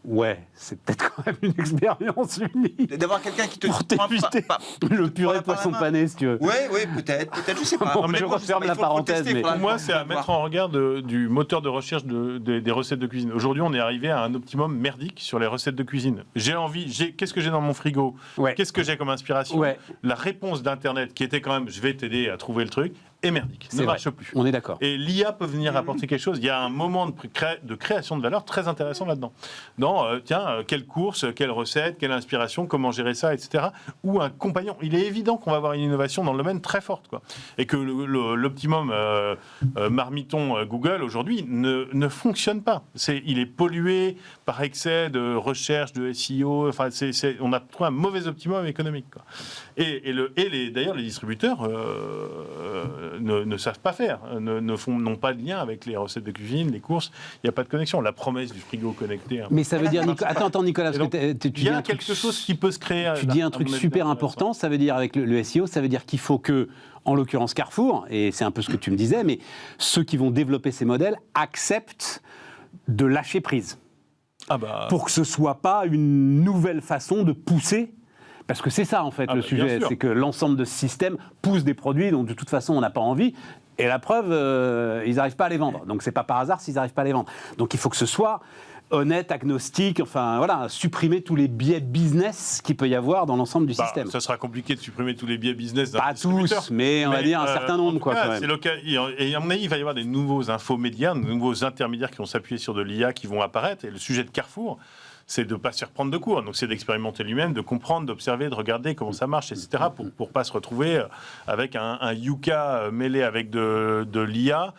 ouais, c'est peut-être quand même une expérience unique. D'avoir quelqu'un qui te pour t'éviter le purée poisson pané, si tu veux. Oui, peut-être, je sais pas. Bon, je referme la parenthèse. Mais... Pour moi, c'est à mettre en regard du moteur de recherche des recettes de cuisine. Aujourd'hui, on est arrivé à un optimum merdique sur les recettes de cuisine. Qu'est-ce que j'ai dans mon frigo ? Qu'est-ce que j'ai comme inspiration ? La réponse d'Internet, qui était quand même, je vais t'aider à trouver le truc, est merdique, ne marche plus. On est d'accord. Et l'IA peut venir apporter quelque chose. Il y a un moment de création de valeur très intéressant là-dedans. Quelle course, quelle recette, quelle inspiration, comment gérer ça, etc. Ou un compagnon. Il est évident qu'on va avoir une innovation dans le domaine très forte, quoi. Et que l'optimum marmiton Google aujourd'hui ne fonctionne pas. Il est pollué par excès de recherche, de SEO. Enfin, on a trouvé un mauvais optimum économique, quoi. D'ailleurs, les distributeurs ne savent pas faire, n'ont pas de lien avec les recettes de cuisine, les courses. Il n'y a pas de connexion. La promesse du frigo connecté. Mais ça veut dire, attends Nicolas, parce que tu dis un truc, quelque chose qui peut se créer. Tu dis un truc super important. Ça veut dire avec le SEO, ça veut dire qu'il faut que, en l'occurrence Carrefour, et c'est un peu ce que tu me disais, mais ceux qui vont développer ces modèles acceptent de lâcher prise, pour que ce soit pas une nouvelle façon de pousser. Parce que c'est ça, en fait, le sujet. C'est que l'ensemble de ce système pousse des produits dont, de toute façon, on n'a pas envie. Et la preuve, ils n'arrivent pas à les vendre. Donc, c'est pas par hasard s'ils n'arrivent pas à les vendre. Donc, il faut que ce soit honnête, agnostique, enfin, voilà, supprimer tous les biais business qu'il peut y avoir dans l'ensemble du système. Ça sera compliqué de supprimer tous les biais business d'un Pas tous, mais on va dire un certain nombre, quoi, quand même. C'est local. Et à mon avis, il va y avoir des nouveaux infomédias, de nouveaux intermédiaires qui vont s'appuyer sur de l'IA qui vont apparaître. Et le sujet de Carrefour, c'est de ne pas se faire prendre de court. Donc, c'est d'expérimenter lui-même, de comprendre, d'observer, de regarder comment ça marche, etc. pour ne pas se retrouver avec un Yuka mêlé avec de l'IA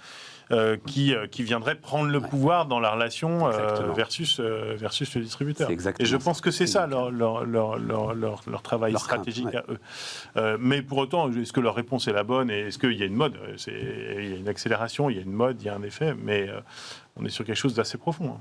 qui viendrait prendre le pouvoir dans la relation versus le distributeur. Et je pense que c'est ça leur travail stratégique à eux. Mais pour autant, est-ce que leur réponse est la bonne et est-ce qu'il y a une mode ? Il y a une accélération, il y a une mode, il y a un effet, mais on est sur quelque chose d'assez profond. Hein.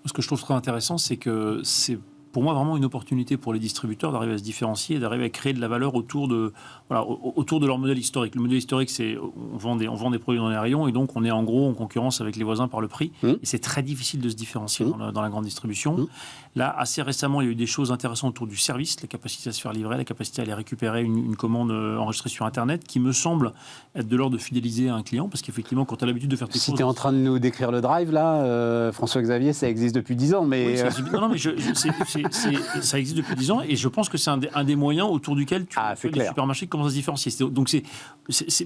Ce que je trouve très intéressant, c'est que c'est pour moi vraiment une opportunité pour les distributeurs d'arriver à se différencier et d'arriver à créer de la valeur autour de leur modèle historique. Le modèle historique, c'est on vend des produits dans les rayons et donc on est en gros en concurrence avec les voisins par le prix. Et c'est très difficile de se différencier dans la grande distribution. Là, assez récemment, il y a eu des choses intéressantes autour du service, la capacité à se faire livrer, la capacité à aller récupérer une commande enregistrée sur Internet, qui me semble être de l'ordre de fidéliser un client, parce qu'effectivement, quand tu as l'habitude de faire tes courses... Si tu es en train de nous décrire le drive, là, François-Xavier, ça existe depuis 10 ans, mais... Oui, non, mais ça existe depuis 10 ans, et je pense que c'est un des moyens autour duquel les supermarchés commencent à se différencier. Donc,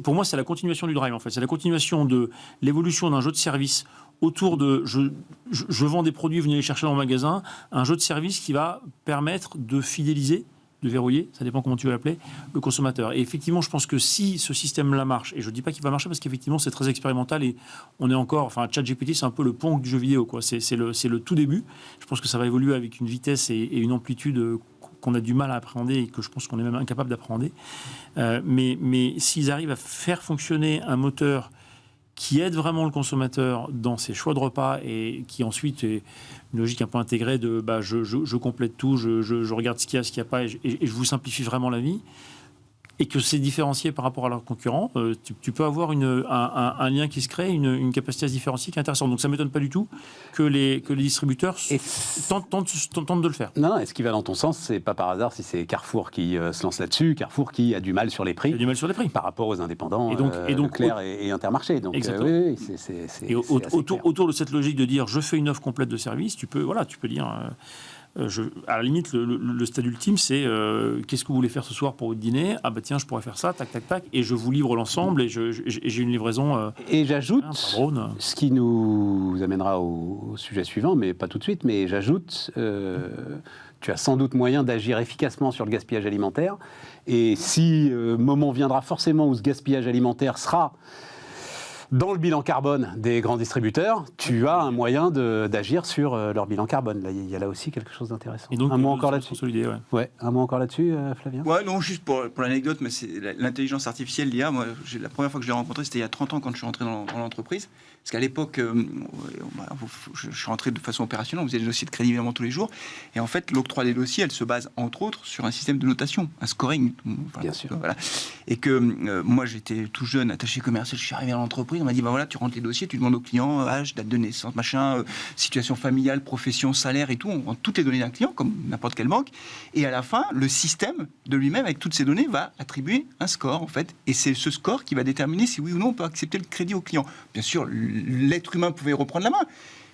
pour moi, c'est la continuation du drive, en fait. C'est la continuation de l'évolution d'un jeu de service autour de je vends des produits, venez les chercher dans le magasin, un jeu de service qui va permettre de fidéliser, de verrouiller, ça dépend comment tu veux l'appeler, le consommateur. Et effectivement, je pense que si ce système-là marche, et je ne dis pas qu'il va marcher parce qu'effectivement c'est très expérimental et on est encore, enfin ChatGPT c'est un peu le pont du jeu vidéo, quoi. C'est le tout début. Je pense que ça va évoluer avec une vitesse et une amplitude qu'on a du mal à appréhender et que je pense qu'on est même incapable d'appréhender. Mais s'ils arrivent à faire fonctionner un moteur qui aide vraiment le consommateur dans ses choix de repas et qui ensuite est une logique un peu intégrée de je complète tout, je regarde ce qu'il y a, ce qu'il n'y a pas et je vous simplifie vraiment la vie. et que c'est différencié par rapport à leurs concurrents, tu peux avoir un lien qui se crée, une capacité à se différencier qui est intéressante. Donc ça ne m'étonne pas du tout que les distributeurs tentent de le faire. Non, et ce qui va dans ton sens, c'est pas par hasard si c'est Carrefour qui se lance là-dessus, Carrefour qui a du mal sur les prix. Il y a du mal sur les prix. Par rapport aux indépendants, et donc Leclerc et Intermarché. Donc oui, c'est autour de cette logique de dire je fais une offre complète de service, tu peux dire... à la limite, le stade ultime, c'est qu'est-ce que vous voulez faire ce soir pour votre dîner ? Ah bah tiens, je pourrais faire ça, tac, tac, tac, et je vous livre l'ensemble, et j'ai une livraison... et j'ajoute, ce qui nous amènera au sujet suivant, mais pas tout de suite, mais j'ajoute, tu as sans doute moyen d'agir efficacement sur le gaspillage alimentaire, et si moment viendra forcément où ce gaspillage alimentaire sera... dans le bilan carbone des grands distributeurs, tu as un moyen d'agir sur leur bilan carbone. Là, il y a là aussi quelque chose d'intéressant. Et donc, un mot encore là-dessus. Ouais, un mot encore là-dessus, Flavien. Ouais, non, juste pour l'anecdote, mais c'est l'intelligence artificielle, l'IA. Moi, la première fois que je l'ai rencontré, c'était il y a 30 ans quand je suis rentré dans l'entreprise. Parce qu'à l'époque, je suis rentré de façon opérationnelle, on faisait des dossiers de crédit évidemment tous les jours. Et en fait, l'octroi des dossiers, elle se base entre autres sur un système de notation, un scoring. Bien sûr. Voilà. Et que moi, j'étais tout jeune, attaché commercial, je suis arrivé dans l'entreprise, on m'a dit, voilà, tu rentres les dossiers, tu demandes au client âge, date de naissance, machin, situation familiale, profession, salaire et tout, on rentre toutes les données d'un client, comme n'importe quelle banque. Et à la fin, le système de lui-même, avec toutes ces données, va attribuer un score, en fait. Et c'est ce score qui va déterminer si oui ou non on peut accepter le crédit au client. Bien sûr, l'être humain pouvait reprendre la main.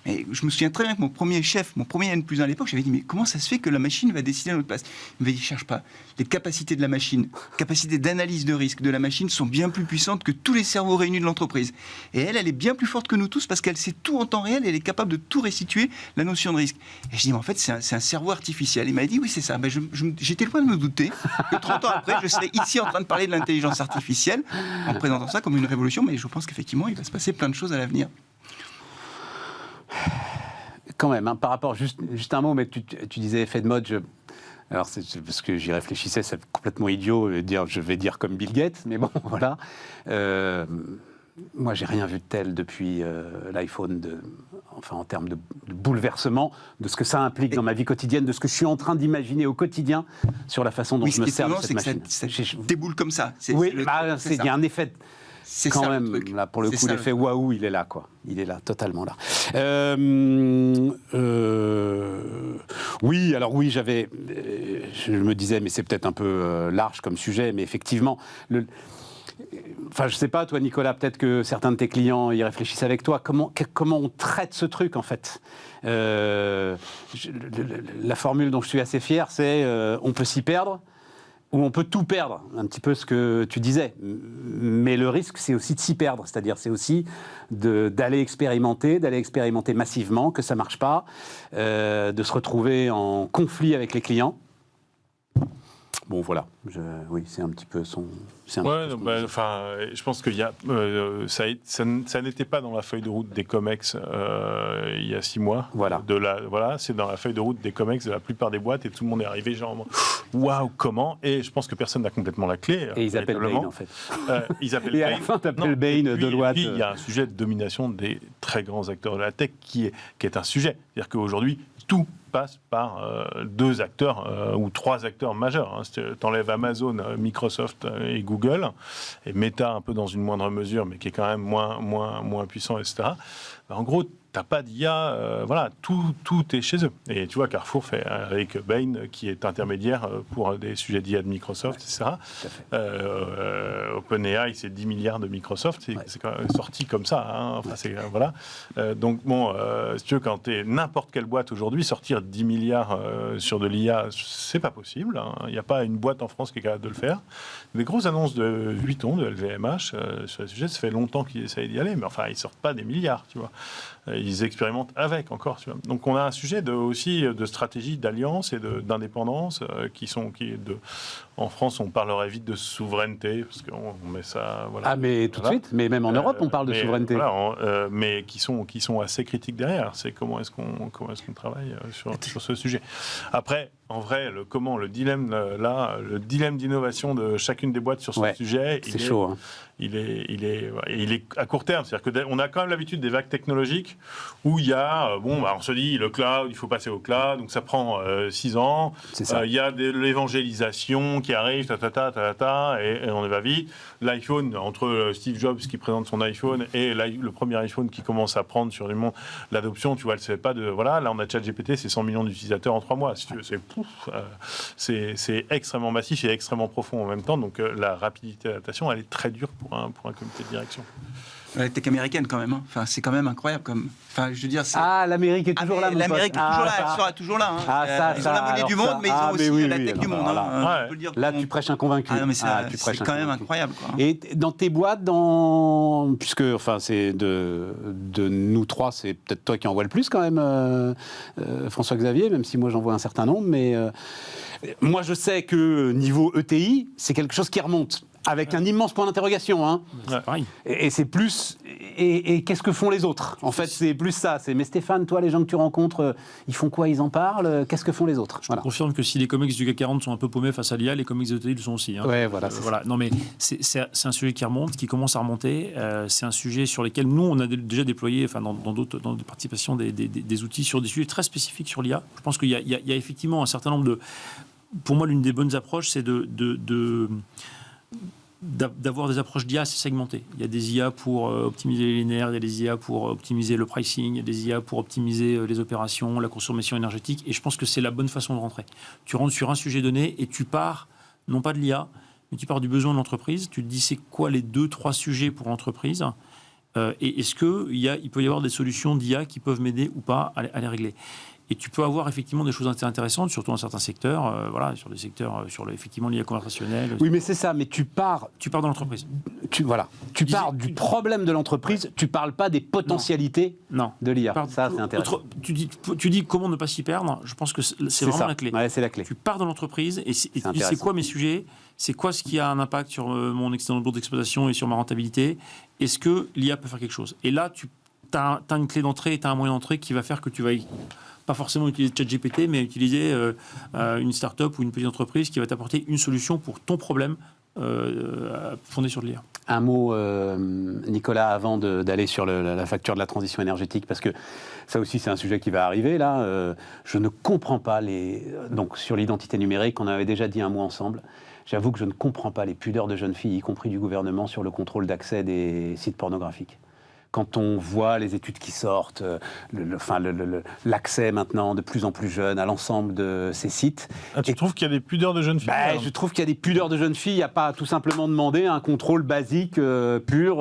Mais je me souviens très bien que mon premier chef, mon premier N+1 à l'époque, j'avais dit, mais comment ça se fait que la machine va décider à notre place ? Il m'avait dit, cherche pas. Les capacités de la machine, capacités d'analyse de risque de la machine sont bien plus puissantes que tous les cerveaux réunis de l'entreprise. Et elle est bien plus forte que nous tous parce qu'elle sait tout en temps réel et elle est capable de tout restituer, la notion de risque. Et je dis, mais en fait, c'est un cerveau artificiel. Il m'a dit, oui, c'est ça. Ben, j'étais loin de me douter que 30 ans après, je serais ici en train de parler de l'intelligence artificielle en présentant ça comme une révolution. Mais je pense qu'effectivement, il va se passer plein de choses à l'avenir. Quand même, par rapport, juste un mot, mais tu disais effet de mode, alors c'est parce que j'y réfléchissais, c'est complètement idiot de dire, je vais dire comme Bill Gates, mais bon, voilà. Moi, j'ai rien vu de tel depuis l'iPhone, en termes de bouleversement, de ce que ça implique dans ma vie quotidienne, de ce que je suis en train d'imaginer au quotidien sur la façon dont je me sers de cette machine. Ça déboule comme ça. Oui, il y a un effet... C'est quand ça, même, le truc. là, pour le coup, l'effet waouh, il est là, quoi. Il est là, totalement là. Oui, alors oui, je me disais, mais c'est peut-être un peu large comme sujet, mais effectivement, je sais pas, toi, Nicolas, peut-être que certains de tes clients y réfléchissent avec toi. Comment on traite ce truc, en fait ? La formule dont je suis assez fier, c'est on peut s'y perdre, où on peut tout perdre, un petit peu ce que tu disais. Mais le risque, c'est aussi de s'y perdre, c'est-à-dire c'est aussi d'aller expérimenter massivement, que ça ne marche pas, de se retrouver en conflit avec les clients. Bon, voilà, oui, c'est un petit peu son... je pense qu'il y a... ça n'était pas dans la feuille de route des COMEX il y a 6 mois. Voilà. C'est dans la feuille de route des COMEX de la plupart des boîtes et tout le monde est arrivé genre, waouh, comment ? Et je pense que personne n'a complètement la clé. Et ils appellent Bain, en fait. Ils appellent et à la fin, tu appelles Bain, Deloitte. Et puis, il y a un sujet de domination des très grands acteurs de la tech qui est un sujet. C'est-à-dire qu'aujourd'hui, tout passe par 2 acteurs ou 3 acteurs majeurs. Tu enlèves Amazon, Microsoft et Google, et Meta un peu dans une moindre mesure, mais qui est quand même moins puissant, etc. En gros, t'as pas d'IA, tout est chez eux. Et tu vois, Carrefour fait avec Bain, qui est intermédiaire pour des sujets d'IA de Microsoft, etc. OpenAI, c'est 10 milliards de Microsoft, c'est quand même sorti comme ça. Hein. Voilà. Donc bon, si tu veux, quand t'es n'importe quelle boîte aujourd'hui, sortir 10 milliards sur de l'IA, c'est pas possible. Il n'y a pas une boîte en France qui est capable de le faire. Des grosses annonces de Vuitton, de LVMH, sur le sujet, ça fait longtemps qu'ils essayent d'y aller, mais enfin, ils sortent pas des milliards, tu vois. Ils expérimentent avec encore. Tu vois. Donc on a un sujet aussi de stratégie, d'alliance et d'indépendance en France, on parlerait vite de souveraineté parce qu'on met ça. Voilà, mais tout de suite. Mais même en Europe, on parle de souveraineté. Voilà, mais qui sont assez critiques derrière. C'est comment est-ce qu'on travaille sur ce sujet. Après, en vrai, le dilemme d'innovation de chacune des boîtes sur ce sujet, c'est chaud. Hein. Il est à court terme. C'est-à-dire qu'on a quand même l'habitude des vagues technologiques où il y a, on se dit, le cloud, il faut passer au cloud, donc ça prend 6 ans. C'est ça. Il y a de l'évangélisation qui arrive, et on va vite. L'iPhone, entre Steve Jobs qui présente son iPhone et le premier iPhone qui commence à prendre sur le monde, l'adoption, tu vois, elle ne se fait pas de... Voilà, là on a ChatGPT, c'est 100 millions d'utilisateurs en 3 mois. Si tu veux, c'est extrêmement massif et extrêmement profond en même temps, donc la rapidité d'adaptation, elle est très dure pour un comité de direction. La tech américaine quand même, hein. Enfin, c'est quand même incroyable. Enfin, je veux dire, l'Amérique est toujours là, mon l'Amérique est pote. toujours là, elle sera toujours là. Hein. Ils ont la monnaie du monde, mais ils ont aussi la tech du monde. Voilà. On peut le dire. Là, tu prêches un convaincu. Ah non, mais c'est quand même incroyable. Quoi. Et dans tes boîtes, puisque c'est de nous trois, c'est peut-être toi qui en vois le plus quand même, François-Xavier, même si moi j'en vois un certain nombre, mais moi je sais que niveau ETI, c'est quelque chose qui remonte. Avec un immense point d'interrogation. Hein. C'est pareil. Et c'est plus... Et qu'est-ce que font les autres ? En fait, c'est plus ça. Mais Stéphane, toi, les gens que tu rencontres, ils font quoi ? Ils en parlent ? Qu'est-ce que font les autres ? Je confirme que si les comics du CAC 40 sont un peu paumés face à l'IA, les comics de TI le sont aussi. Hein. Ouais, voilà. Non, mais c'est un sujet qui remonte, qui commence à remonter. C'est un sujet sur lequel nous, on a déjà déployé, dans des participations, des outils sur des sujets très spécifiques sur l'IA. Je pense qu'il y a effectivement un certain nombre de... Pour moi, l'une des bonnes approches, c'est d'avoir des approches d'IA assez segmentées. Il y a des IA pour optimiser les linéaires, il y a des IA pour optimiser le pricing, il y a des IA pour optimiser les opérations, la consommation énergétique, et je pense que c'est la bonne façon de rentrer. Tu rentres sur un sujet donné et tu pars, non pas de l'IA, mais tu pars du besoin de l'entreprise, tu te dis c'est quoi les 2-3 sujets pour l'entreprise, et est-ce qu'il peut y avoir des solutions d'IA qui peuvent m'aider ou pas à les régler. Et tu peux avoir effectivement des choses intéressantes, surtout dans certains secteurs, sur des secteurs, effectivement l'IA conversationnelle. Oui, mais c'est ça, mais tu pars dans l'entreprise. Tu pars du problème de l'entreprise, tu parles pas des potentialités de l'IA. Ça, c'est intéressant. Tu dis comment ne pas s'y perdre, je pense que c'est vraiment la clé. Ouais, c'est la clé. Tu pars dans l'entreprise et tu dis c'est quoi mes sujets, c'est quoi ce qui a un impact sur mon excédent de bourse d'exploitation et sur ma rentabilité, est-ce que l'IA peut faire quelque chose. Et là, tu as une clé d'entrée et tu as un moyen d'entrée qui va faire que tu vas pas forcément utiliser ChatGPT, mais utiliser une start-up ou une petite entreprise qui va t'apporter une solution pour ton problème fondé sur l'IA. Un mot, Nicolas, avant d'aller sur la facture de la transition énergétique, parce que ça aussi, c'est un sujet qui va arriver, là. Je ne comprends pas donc, sur l'identité numérique, on avait déjà dit un mot ensemble. J'avoue que je ne comprends pas les pudeurs de jeunes filles, y compris du gouvernement, sur le contrôle d'accès des sites pornographiques. Quand on voit les études qui sortent, l'accès maintenant de plus en plus jeune à l'ensemble de ces sites. Tu trouves qu'il y a des pudeurs de jeunes filles Je trouve qu'il y a des pudeurs de jeunes filles. Il n'y a pas tout simplement demandé un contrôle basique, pur,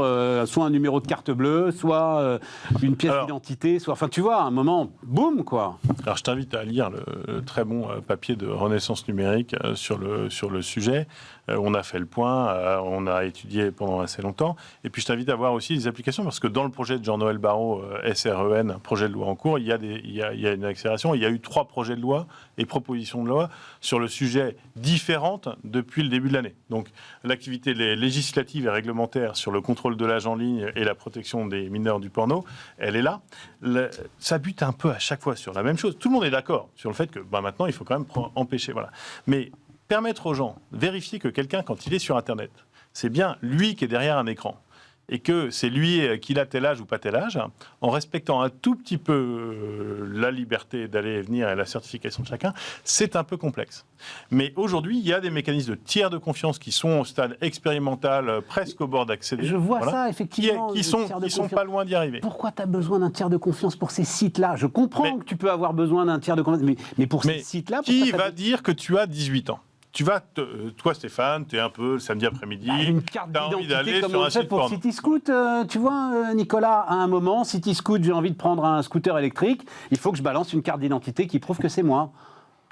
soit un numéro de carte bleue, soit une pièce d'identité, soit... Enfin, tu vois, à un moment, boum, quoi. Alors, je t'invite à lire le très bon papier de Renaissance numérique sur le sujet. On a fait le point, on a étudié pendant assez longtemps. Et puis, je t'invite à voir aussi les applications, parce que dans le projet de Jean-Noël Barrot, SREN, projet de loi en cours, il y a une accélération. Il y a eu 3 projets de loi et propositions de loi sur le sujet différentes depuis le début de l'année. Donc, l'activité législative et réglementaire sur le contrôle de l'âge en ligne et la protection des mineurs du porno, elle est là. Ça bute un peu à chaque fois sur la même chose. Tout le monde est d'accord sur le fait que maintenant, il faut quand même empêcher. Voilà. Mais permettre aux gens, vérifier que quelqu'un, quand il est sur Internet, c'est bien lui qui est derrière un écran, et que c'est lui qu'il a tel âge ou pas tel âge, en respectant un tout petit peu la liberté d'aller et venir et la certification de chacun, c'est un peu complexe. Mais aujourd'hui, il y a des mécanismes de tiers de confiance qui sont au stade expérimental, presque au bord d'accéder. Je vois ça, effectivement. Qui sont pas loin d'y arriver. Pourquoi tu as besoin d'un tiers de confiance pour ces sites-là ? Je comprends que tu peux avoir besoin d'un tiers de confiance, mais pour ces sites-là... Qui va dire que tu as 18 ans ? Tu vas, toi Stéphane, tu es un peu le samedi après-midi, une carte tu as envie d'aller d'identité comme sur on un le fait site pour porno. CityScoot, tu vois, Nicolas, à un moment, CityScoot, j'ai envie de prendre un scooter électrique, il faut que je balance une carte d'identité qui prouve que c'est moi.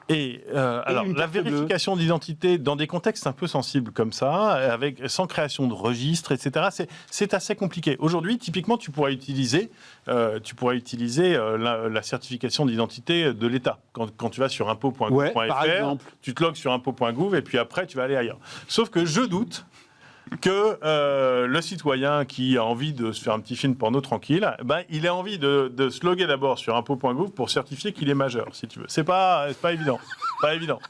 Et alors, la vérification d'identité dans des contextes un peu sensibles comme ça, sans création de registre, etc., c'est assez compliqué. Aujourd'hui, typiquement, tu pourrais utiliser la certification d'identité de l'État. Quand tu vas sur impôts.gouv.fr, tu te logs sur impôts.gouv et puis après, tu vas aller ailleurs. Sauf que je doute que le citoyen qui a envie de se faire un petit film porno tranquille, il a envie de se loguer d'abord sur impôts.gouv pour certifier qu'il est majeur, si tu veux. C'est pas évident. Pas évident,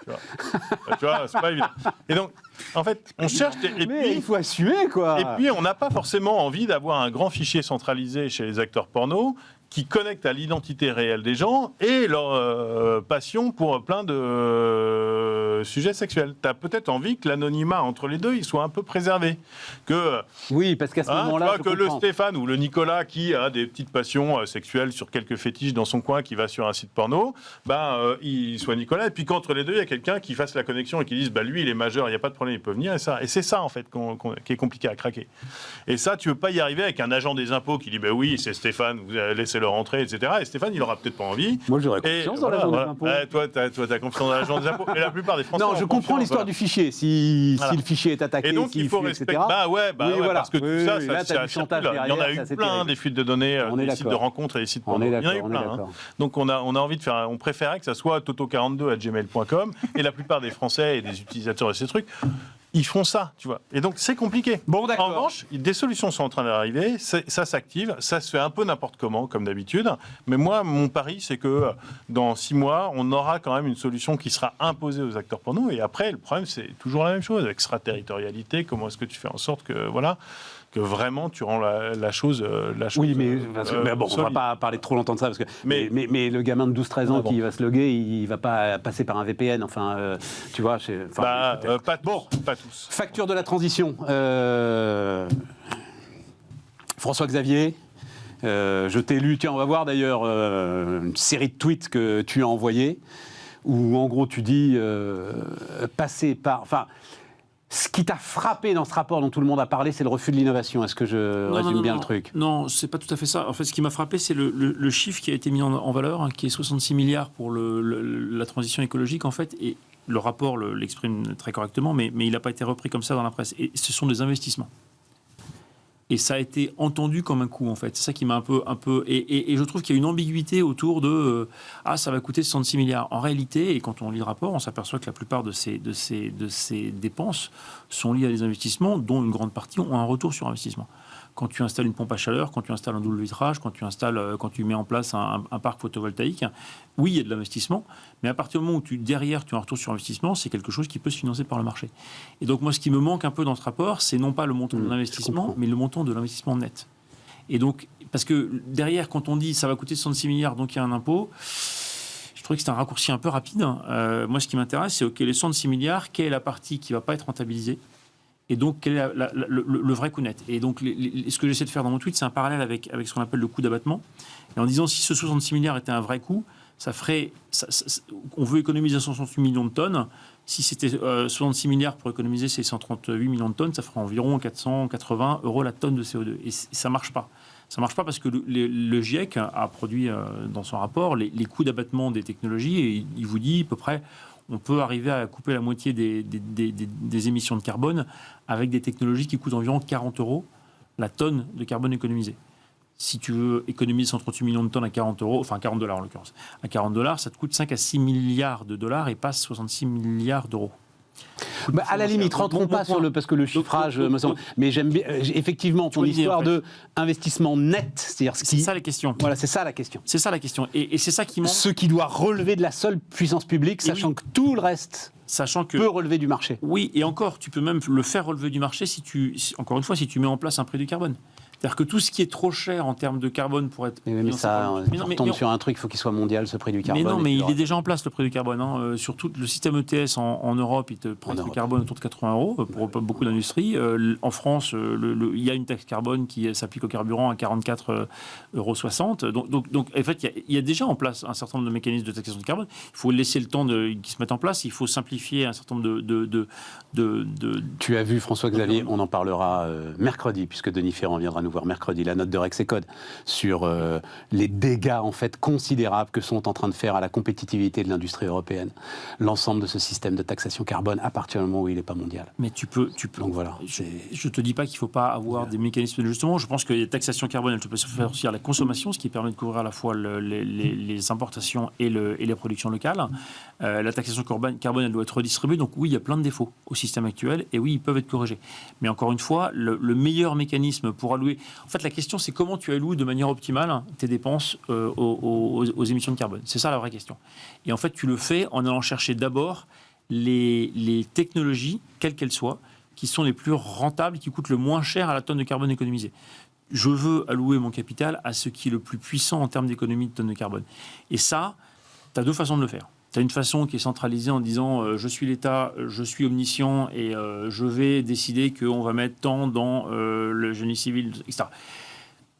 tu vois, c'est pas évident. Et donc, en fait, on cherche... Mais il faut assumer, quoi. Et puis, on n'a pas forcément envie d'avoir un grand fichier centralisé chez les acteurs porno qui connectent à l'identité réelle des gens et leur passion pour plein de sujets sexuels. Tu as peut-être envie que l'anonymat entre les deux, il soit un peu préservé. Que, oui, parce qu'à ce moment-là, que le Stéphane ou le Nicolas qui a des petites passions sexuelles sur quelques fétiches dans son coin, qui va sur un site porno, il soit Nicolas. Et puis qu'entre les deux, il y a quelqu'un qui fasse la connexion et qui dise lui, il est majeur, il n'y a pas de problème, il peut venir. Et c'est ça, en fait, qui est compliqué à craquer. Et ça, tu ne veux pas y arriver avec un agent des impôts qui dit oui, c'est Stéphane, vous laissez-le rentrer, etc. Et Stéphane, il n'aura peut-être pas envie. Moi, j'aurais confiance dans l'agent des impôts. Toi, tu as confiance dans l'agent des impôts. Mais la plupart des Français. Non, je comprends l'histoire du fichier. Si le fichier est attaqué, et donc, il faut respecter. Parce que tout ça circule. Il y en a eu plein, des fuites de données, des sites de rencontres et des sites porno. Il y en a eu plein. Donc, on a envie de faire. On préférait que ça soit toto42@gmail.com. Et la plupart des Français et des utilisateurs de ces trucs, ils font ça, tu vois. Et donc, c'est compliqué. Bon, d'accord. En revanche, des solutions sont en train d'arriver. Ça s'active. Ça se fait un peu n'importe comment, comme d'habitude. Mais moi, mon pari, c'est que dans 6 mois, on aura quand même une solution qui sera imposée aux acteurs porno. Et après, le problème, c'est toujours la même chose. Extraterritorialité, comment est-ce que tu fais en sorte que vraiment tu rends la chose. Oui, mais bon, on ne va pas parler trop longtemps de ça, parce que mais le gamin de 12-13 ans qui va se loguer, il ne va pas passer par un VPN, tu vois. Pas tous. Facture de la transition. François-Xavier, je t'ai lu, tiens, on va voir d'ailleurs une série de tweets que tu as envoyés, où en gros tu dis passer par... Ce qui t'a frappé dans ce rapport dont tout le monde a parlé, c'est le refus de l'innovation. Est-ce que je résume bien le truc ? Non, c'est pas tout à fait ça. En fait, ce qui m'a frappé, c'est le chiffre qui a été mis en valeur, qui est 66 milliards pour la transition écologique, en fait. Et le rapport l'exprime très correctement, mais il n'a pas été repris comme ça dans la presse. Et ce sont des investissements. Et ça a été entendu comme un coût, en fait. C'est ça qui m'a un peu... Et je trouve qu'il y a une ambiguïté autour de ça va coûter 66 milliards. En réalité, et quand on lit le rapport, on s'aperçoit que la plupart de ces dépenses sont liées à des investissements dont une grande partie ont un retour sur investissement. Quand tu installes une pompe à chaleur, quand tu installes un double vitrage, quand tu mets en place un parc photovoltaïque, oui, il y a de l'investissement, mais à partir du moment où derrière tu as un retour sur investissement, c'est quelque chose qui peut se financer par le marché. Et donc moi, ce qui me manque un peu dans ce rapport, c'est non pas le montant de l'investissement, mais le montant de l'investissement net. Et donc, parce que derrière, quand on dit ça va coûter 66 milliards, donc il y a un impôt, je trouvais que c'était un raccourci un peu rapide. Moi, ce qui m'intéresse, c'est OK, les 66 milliards, quelle est la partie qui ne va pas être rentabilisée ? Et donc, quel est le vrai coût net ? Et donc, ce que j'essaie de faire dans mon tweet, c'est un parallèle avec ce qu'on appelle le coût d'abattement. Et en disant, si ce 66 milliards était un vrai coût, ça ferait... on veut économiser 168 millions de tonnes. Si c'était 66 milliards pour économiser ces 138 millions de tonnes, ça ferait environ 480 € la tonne de CO2. Et ça ne marche pas. Ça ne marche pas parce que le GIEC a produit dans son rapport les coûts d'abattement des technologies et il vous dit à peu près... on peut arriver à couper la moitié des émissions de carbone avec des technologies qui coûtent environ 40 € la tonne de carbone économisée. Si tu veux économiser 138 millions de tonnes à 40 €, enfin 40 $ en l'occurrence, à 40 $, ça te coûte 5 à 6 milliards de dollars et pas 66 milliards d'euros. À la limite, rentrons pas sur parce que le chiffrage me semble. Mais j'aime bien, effectivement, ton histoire de investissement net, c'est-à-dire c'est ça la question. Voilà, c'est ça la question. C'est ça la question. Et c'est ça qui manque. Ce qui doit relever de la seule puissance publique, sachant que tout le reste peut relever du marché. Oui, et encore, tu peux même le faire relever du marché encore une fois, si tu mets en place un prix du carbone. C'est-à-dire que tout ce qui est trop cher en termes de carbone pour être... Mais ça, on tombe sur un truc, il faut qu'il soit mondial, ce prix du carbone. Mais non, mais il est déjà en place, le prix du carbone. Sur tout le système ETS en Europe, il te prête le carbone autour de 80 € pour beaucoup d'industries. En France, il y a une taxe carbone qui s'applique au carburant à 44,60 €. Donc, en fait, il y a déjà en place un certain nombre de mécanismes de taxation de carbone. Il faut laisser le temps qu'ils se mettent en place. Il faut simplifier un certain nombre de... Tu as vu, François-Xavier, on en parlera mercredi, puisque Denis Ferrand viendra nous voir mercredi, la note de Rexecode sur les dégâts en fait considérables que sont en train de faire à la compétitivité de l'industrie européenne l'ensemble de ce système de taxation carbone à partir du moment où il n'est pas mondial. Mais tu peux. Donc voilà. Je te dis pas qu'il ne faut pas avoir des mécanismes d'ajustement. Je pense que la taxation carbone, elle peut se faire aussi à la consommation, ce qui permet de couvrir à la fois les importations et les productions locales. La taxation carbone, elle doit être redistribuée. Donc oui, il y a plein de défauts au système actuel et oui, ils peuvent être corrigés. Mais encore une fois, le meilleur mécanisme pour allouer... En fait, la question, c'est comment tu alloues de manière optimale tes dépenses aux émissions de carbone. C'est ça la vraie question. Et en fait, tu le fais en allant chercher d'abord les technologies, quelles qu'elles soient, qui sont les plus rentables, qui coûtent le moins cher à la tonne de carbone économisée. je veux allouer mon capital à ce qui est le plus puissant en termes d'économie de tonnes de carbone. Et ça, tu as deux façons de le faire. Tu as une façon qui est centralisée en disant je suis l'État, je suis omniscient et je vais décider qu'on va mettre tant dans le génie civil, etc.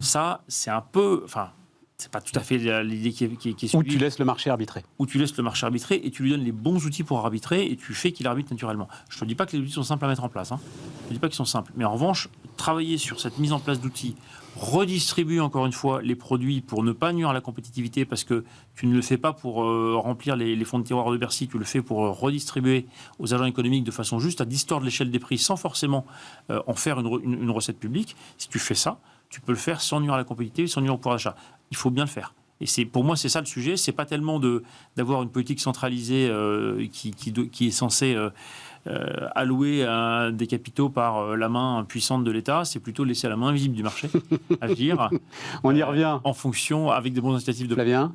Ça, c'est un peu... Enfin, c'est pas tout à fait l'idée qui est suivie. Ou tu laisses le marché arbitrer. Où tu laisses le marché arbitrer et tu lui donnes les bons outils pour arbitrer et tu fais qu'il arbitre naturellement. Je ne te dis pas que les outils sont simples à mettre en place. Je ne te dis pas qu'ils sont simples. Mais en revanche, travailler sur cette mise en place d'outils, redistribuer encore une fois les produits pour ne pas nuire à la compétitivité parce que tu ne le fais pas pour remplir les fonds de tiroir de Bercy, tu le fais pour redistribuer aux agents économiques de façon juste à distordre l'échelle des prix sans forcément en faire une recette publique. Si tu fais ça, tu peux le faire sans nuire à la compétitivité, sans nuire au pouvoir d'achat. Il faut bien le faire. Et pour moi, c'est ça le sujet. C'est pas tellement d'avoir une politique centralisée qui est censée allouer des capitaux par la main puissante de l'État. C'est plutôt laisser à la main invisible du marché agir. On y revient. En fonction, avec des bons incitatifs de... Flavien ?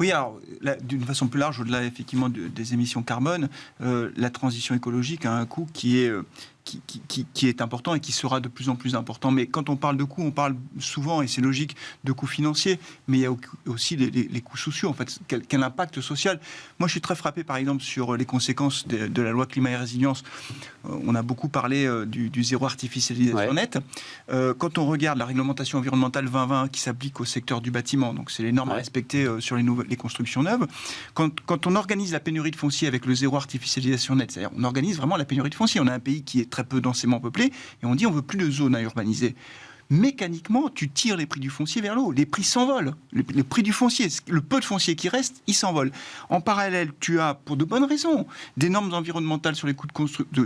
Oui, alors, d'une façon plus large, au-delà effectivement des émissions carbone, la transition écologique a un coût qui est important et qui sera de plus en plus important. Mais quand on parle de coûts, on parle souvent, et c'est logique, de coûts financiers, mais il y a aussi les coûts sociaux, en fait. Quel impact social ? Moi, je suis très frappé, par exemple, sur les conséquences de la loi climat et résilience. On a beaucoup parlé du zéro artificialisation nette. Quand on regarde la réglementation environnementale 2020 qui s'applique au secteur du bâtiment, donc c'est les normes à respecter sur les constructions neuves, quand on organise la pénurie de foncier avec le zéro artificialisation nette, c'est-à-dire on organise vraiment la pénurie de foncier, on a un pays qui est très peu densément peuplé, et on dit on veut plus de zones à urbaniser. Mécaniquement, tu tires les prix du foncier vers le haut. Les prix s'envolent. Le prix du foncier, le peu de foncier qui reste, il s'envole. En parallèle, tu as, pour de bonnes raisons, des normes environnementales sur les coûts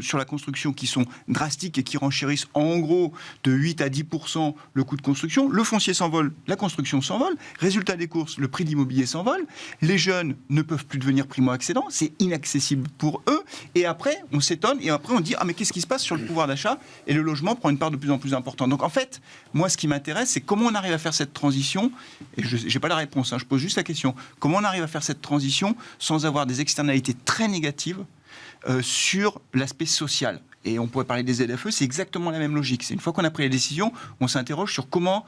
sur la construction qui sont drastiques et qui renchérissent en gros de 8 à 10% le coût de construction. Le foncier s'envole, la construction s'envole. Résultat des courses, le prix de l'immobilier s'envole. Les jeunes ne peuvent plus devenir primo-accédants. C'est inaccessible pour eux. Et après, on s'étonne. Et après, on dit ah mais qu'est-ce qui se passe sur le pouvoir d'achat ? Et le logement prend une part de plus en plus importante. Donc en fait, moi, ce qui m'intéresse, c'est comment on arrive à faire cette transition, et je n'ai pas la réponse, je pose juste la question, comment on arrive à faire cette transition sans avoir des externalités très négatives sur l'aspect social. Et on pourrait parler des ZFE, c'est exactement la même logique. C'est une fois qu'on a pris les décisions, on s'interroge sur comment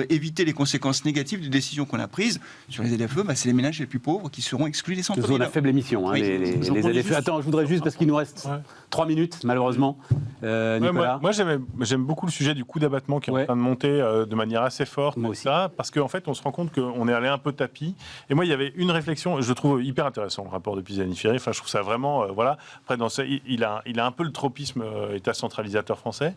éviter les conséquences négatives des décisions qu'on a prises. Sur les ZFE, c'est les ménages les plus pauvres qui seront exclus des centres-villes. Zone à faible émission, oui. les ZFE. Attends, je voudrais juste, parce qu'il nous reste 3 minutes, malheureusement. Nicolas. Moi, j'aime beaucoup le sujet du coût d'abattement qui est en train de monter de manière assez forte. Moi aussi. Ça, parce qu'en fait, on se rend compte qu'on est allé un peu tapis. Et moi, il y avait une réflexion, je trouve hyper intéressant, le rapport de Pisani-Ferry. Enfin, je trouve ça vraiment... voilà. Après, il a un peu le tropisme État centralisateur français.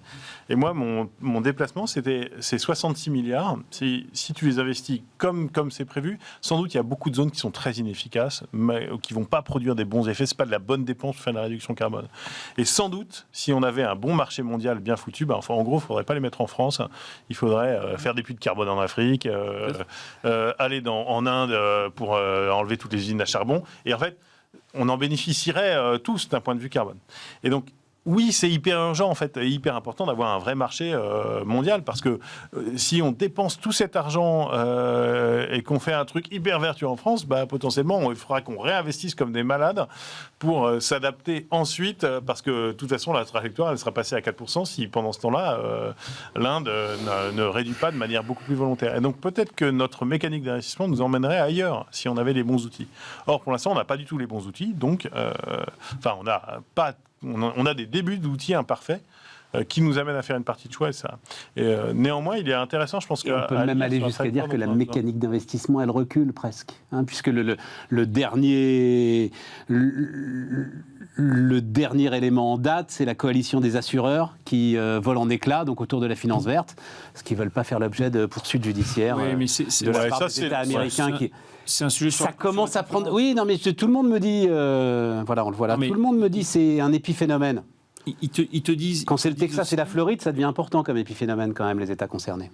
Et moi, mon déplacement, c'est 66 milliards. Si tu les investis comme c'est prévu, sans doute, il y a beaucoup de zones qui sont très inefficaces, qui ne vont pas produire des bons effets. Ce n'est pas de la bonne dépense pour faire de la réduction carbone. Et sans doute, si on avait un bon marché mondial bien foutu, en gros, il ne faudrait pas les mettre en France. Il faudrait faire des puits de carbone en Afrique, aller en Inde pour enlever toutes les usines à charbon. Et en fait, on en bénéficierait tous d'un point de vue carbone. Et donc, oui, c'est hyper urgent, en fait, et hyper important d'avoir un vrai marché mondial, parce que si on dépense tout cet argent et qu'on fait un truc hyper vertueux en France, potentiellement, il faudra qu'on réinvestisse comme des malades pour s'adapter ensuite, parce que de toute façon, la trajectoire, elle sera passée à 4% si pendant ce temps-là, l'Inde ne réduit pas de manière beaucoup plus volontaire. Et donc, peut-être que notre mécanique d'investissement nous emmènerait ailleurs si on avait les bons outils. Or, pour l'instant, on n'a pas du tout les bons outils, donc, on a des débuts d'outils imparfaits qui nous amènent à faire une partie de choix. Et néanmoins, il est intéressant, je pense que... On peut même aller jusqu'à dire que la mécanique d'investissement, elle recule presque. Puisque le dernier élément en date, c'est la coalition des assureurs qui vole en éclats, donc autour de la finance verte, parce qu'ils ne veulent pas faire l'objet de poursuites judiciaires de la part des États américains. C'est un sujet sur... Ça commence à prendre... Oui, non, mais tout le monde me dit... voilà, on le voit là. Tout le monde me dit c'est un épiphénomène. Ils te disent... Quand c'est le Texas et la Floride, ça devient important comme épiphénomène quand même, les États concernés.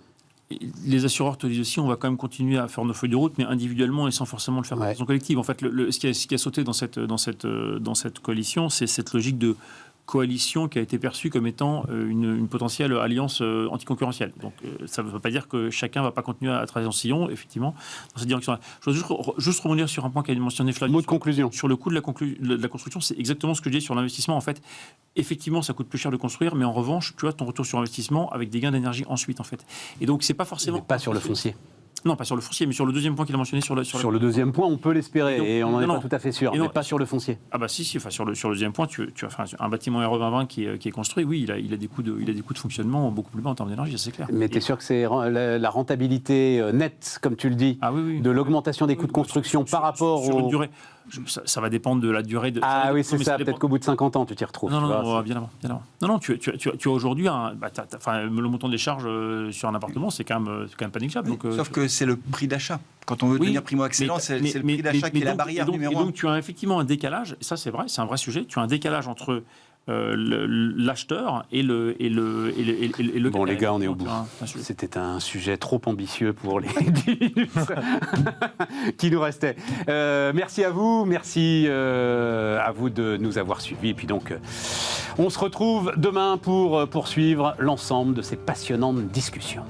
Les assureurs te disent aussi, on va quand même continuer à faire nos feuilles de route, mais individuellement et sans forcément le faire de façon collective. En fait, ce qui a sauté dans cette coalition, c'est cette logique de coalition qui a été perçue comme étant une potentielle alliance anticoncurrentielle. Donc ça ne veut pas dire que chacun ne va pas continuer à travailler en sillon, effectivement, dans cette direction-là. Je voudrais juste rebondir sur un point qu'a mentionné Flavien. Mot de conclusion. Sur le coût de la construction, c'est exactement ce que je dis sur l'investissement. En fait, effectivement, ça coûte plus cher de construire, mais en revanche, tu as ton retour sur investissement avec des gains d'énergie ensuite, en fait. Et donc, c'est pas forcément... Mais pas sur le foncier. Non, pas sur le foncier, mais sur le deuxième point qu'il a mentionné. Sur le deuxième point, on peut l'espérer, et on n'en est pas tout à fait sûr, mais pas sur le foncier. Ah bah si, enfin, sur le deuxième point, tu as un bâtiment RE2020 qui est construit, oui, il a des coûts de fonctionnement beaucoup plus bas en termes d'énergie, c'est clair. Mais tu es sûr que c'est la rentabilité nette, comme tu le dis, de l'augmentation des coûts de construction par rapport sur une durée. Ça va dépendre de la durée de... Ah oui, c'est ça, peut-être qu'au bout de 50 ans, tu t'y retrouves. Non, bien avant. Non, tu as aujourd'hui le montant des charges sur un appartement, c'est quand même pas négligeable. Oui, sauf que c'est le prix d'achat. Quand on veut devenir primo-accédant, c'est le prix d'achat qui est la barrière numéro 1. Et donc tu as effectivement un décalage, et ça c'est vrai, c'est un vrai sujet, tu as un décalage entre l'acheteur et le bon, les gars, on est au bout. C'était un sujet trop ambitieux pour les 10 minutes qui nous restaient. Merci à vous, merci à vous de nous avoir suivis. Et puis donc, on se retrouve demain pour poursuivre l'ensemble de ces passionnantes discussions.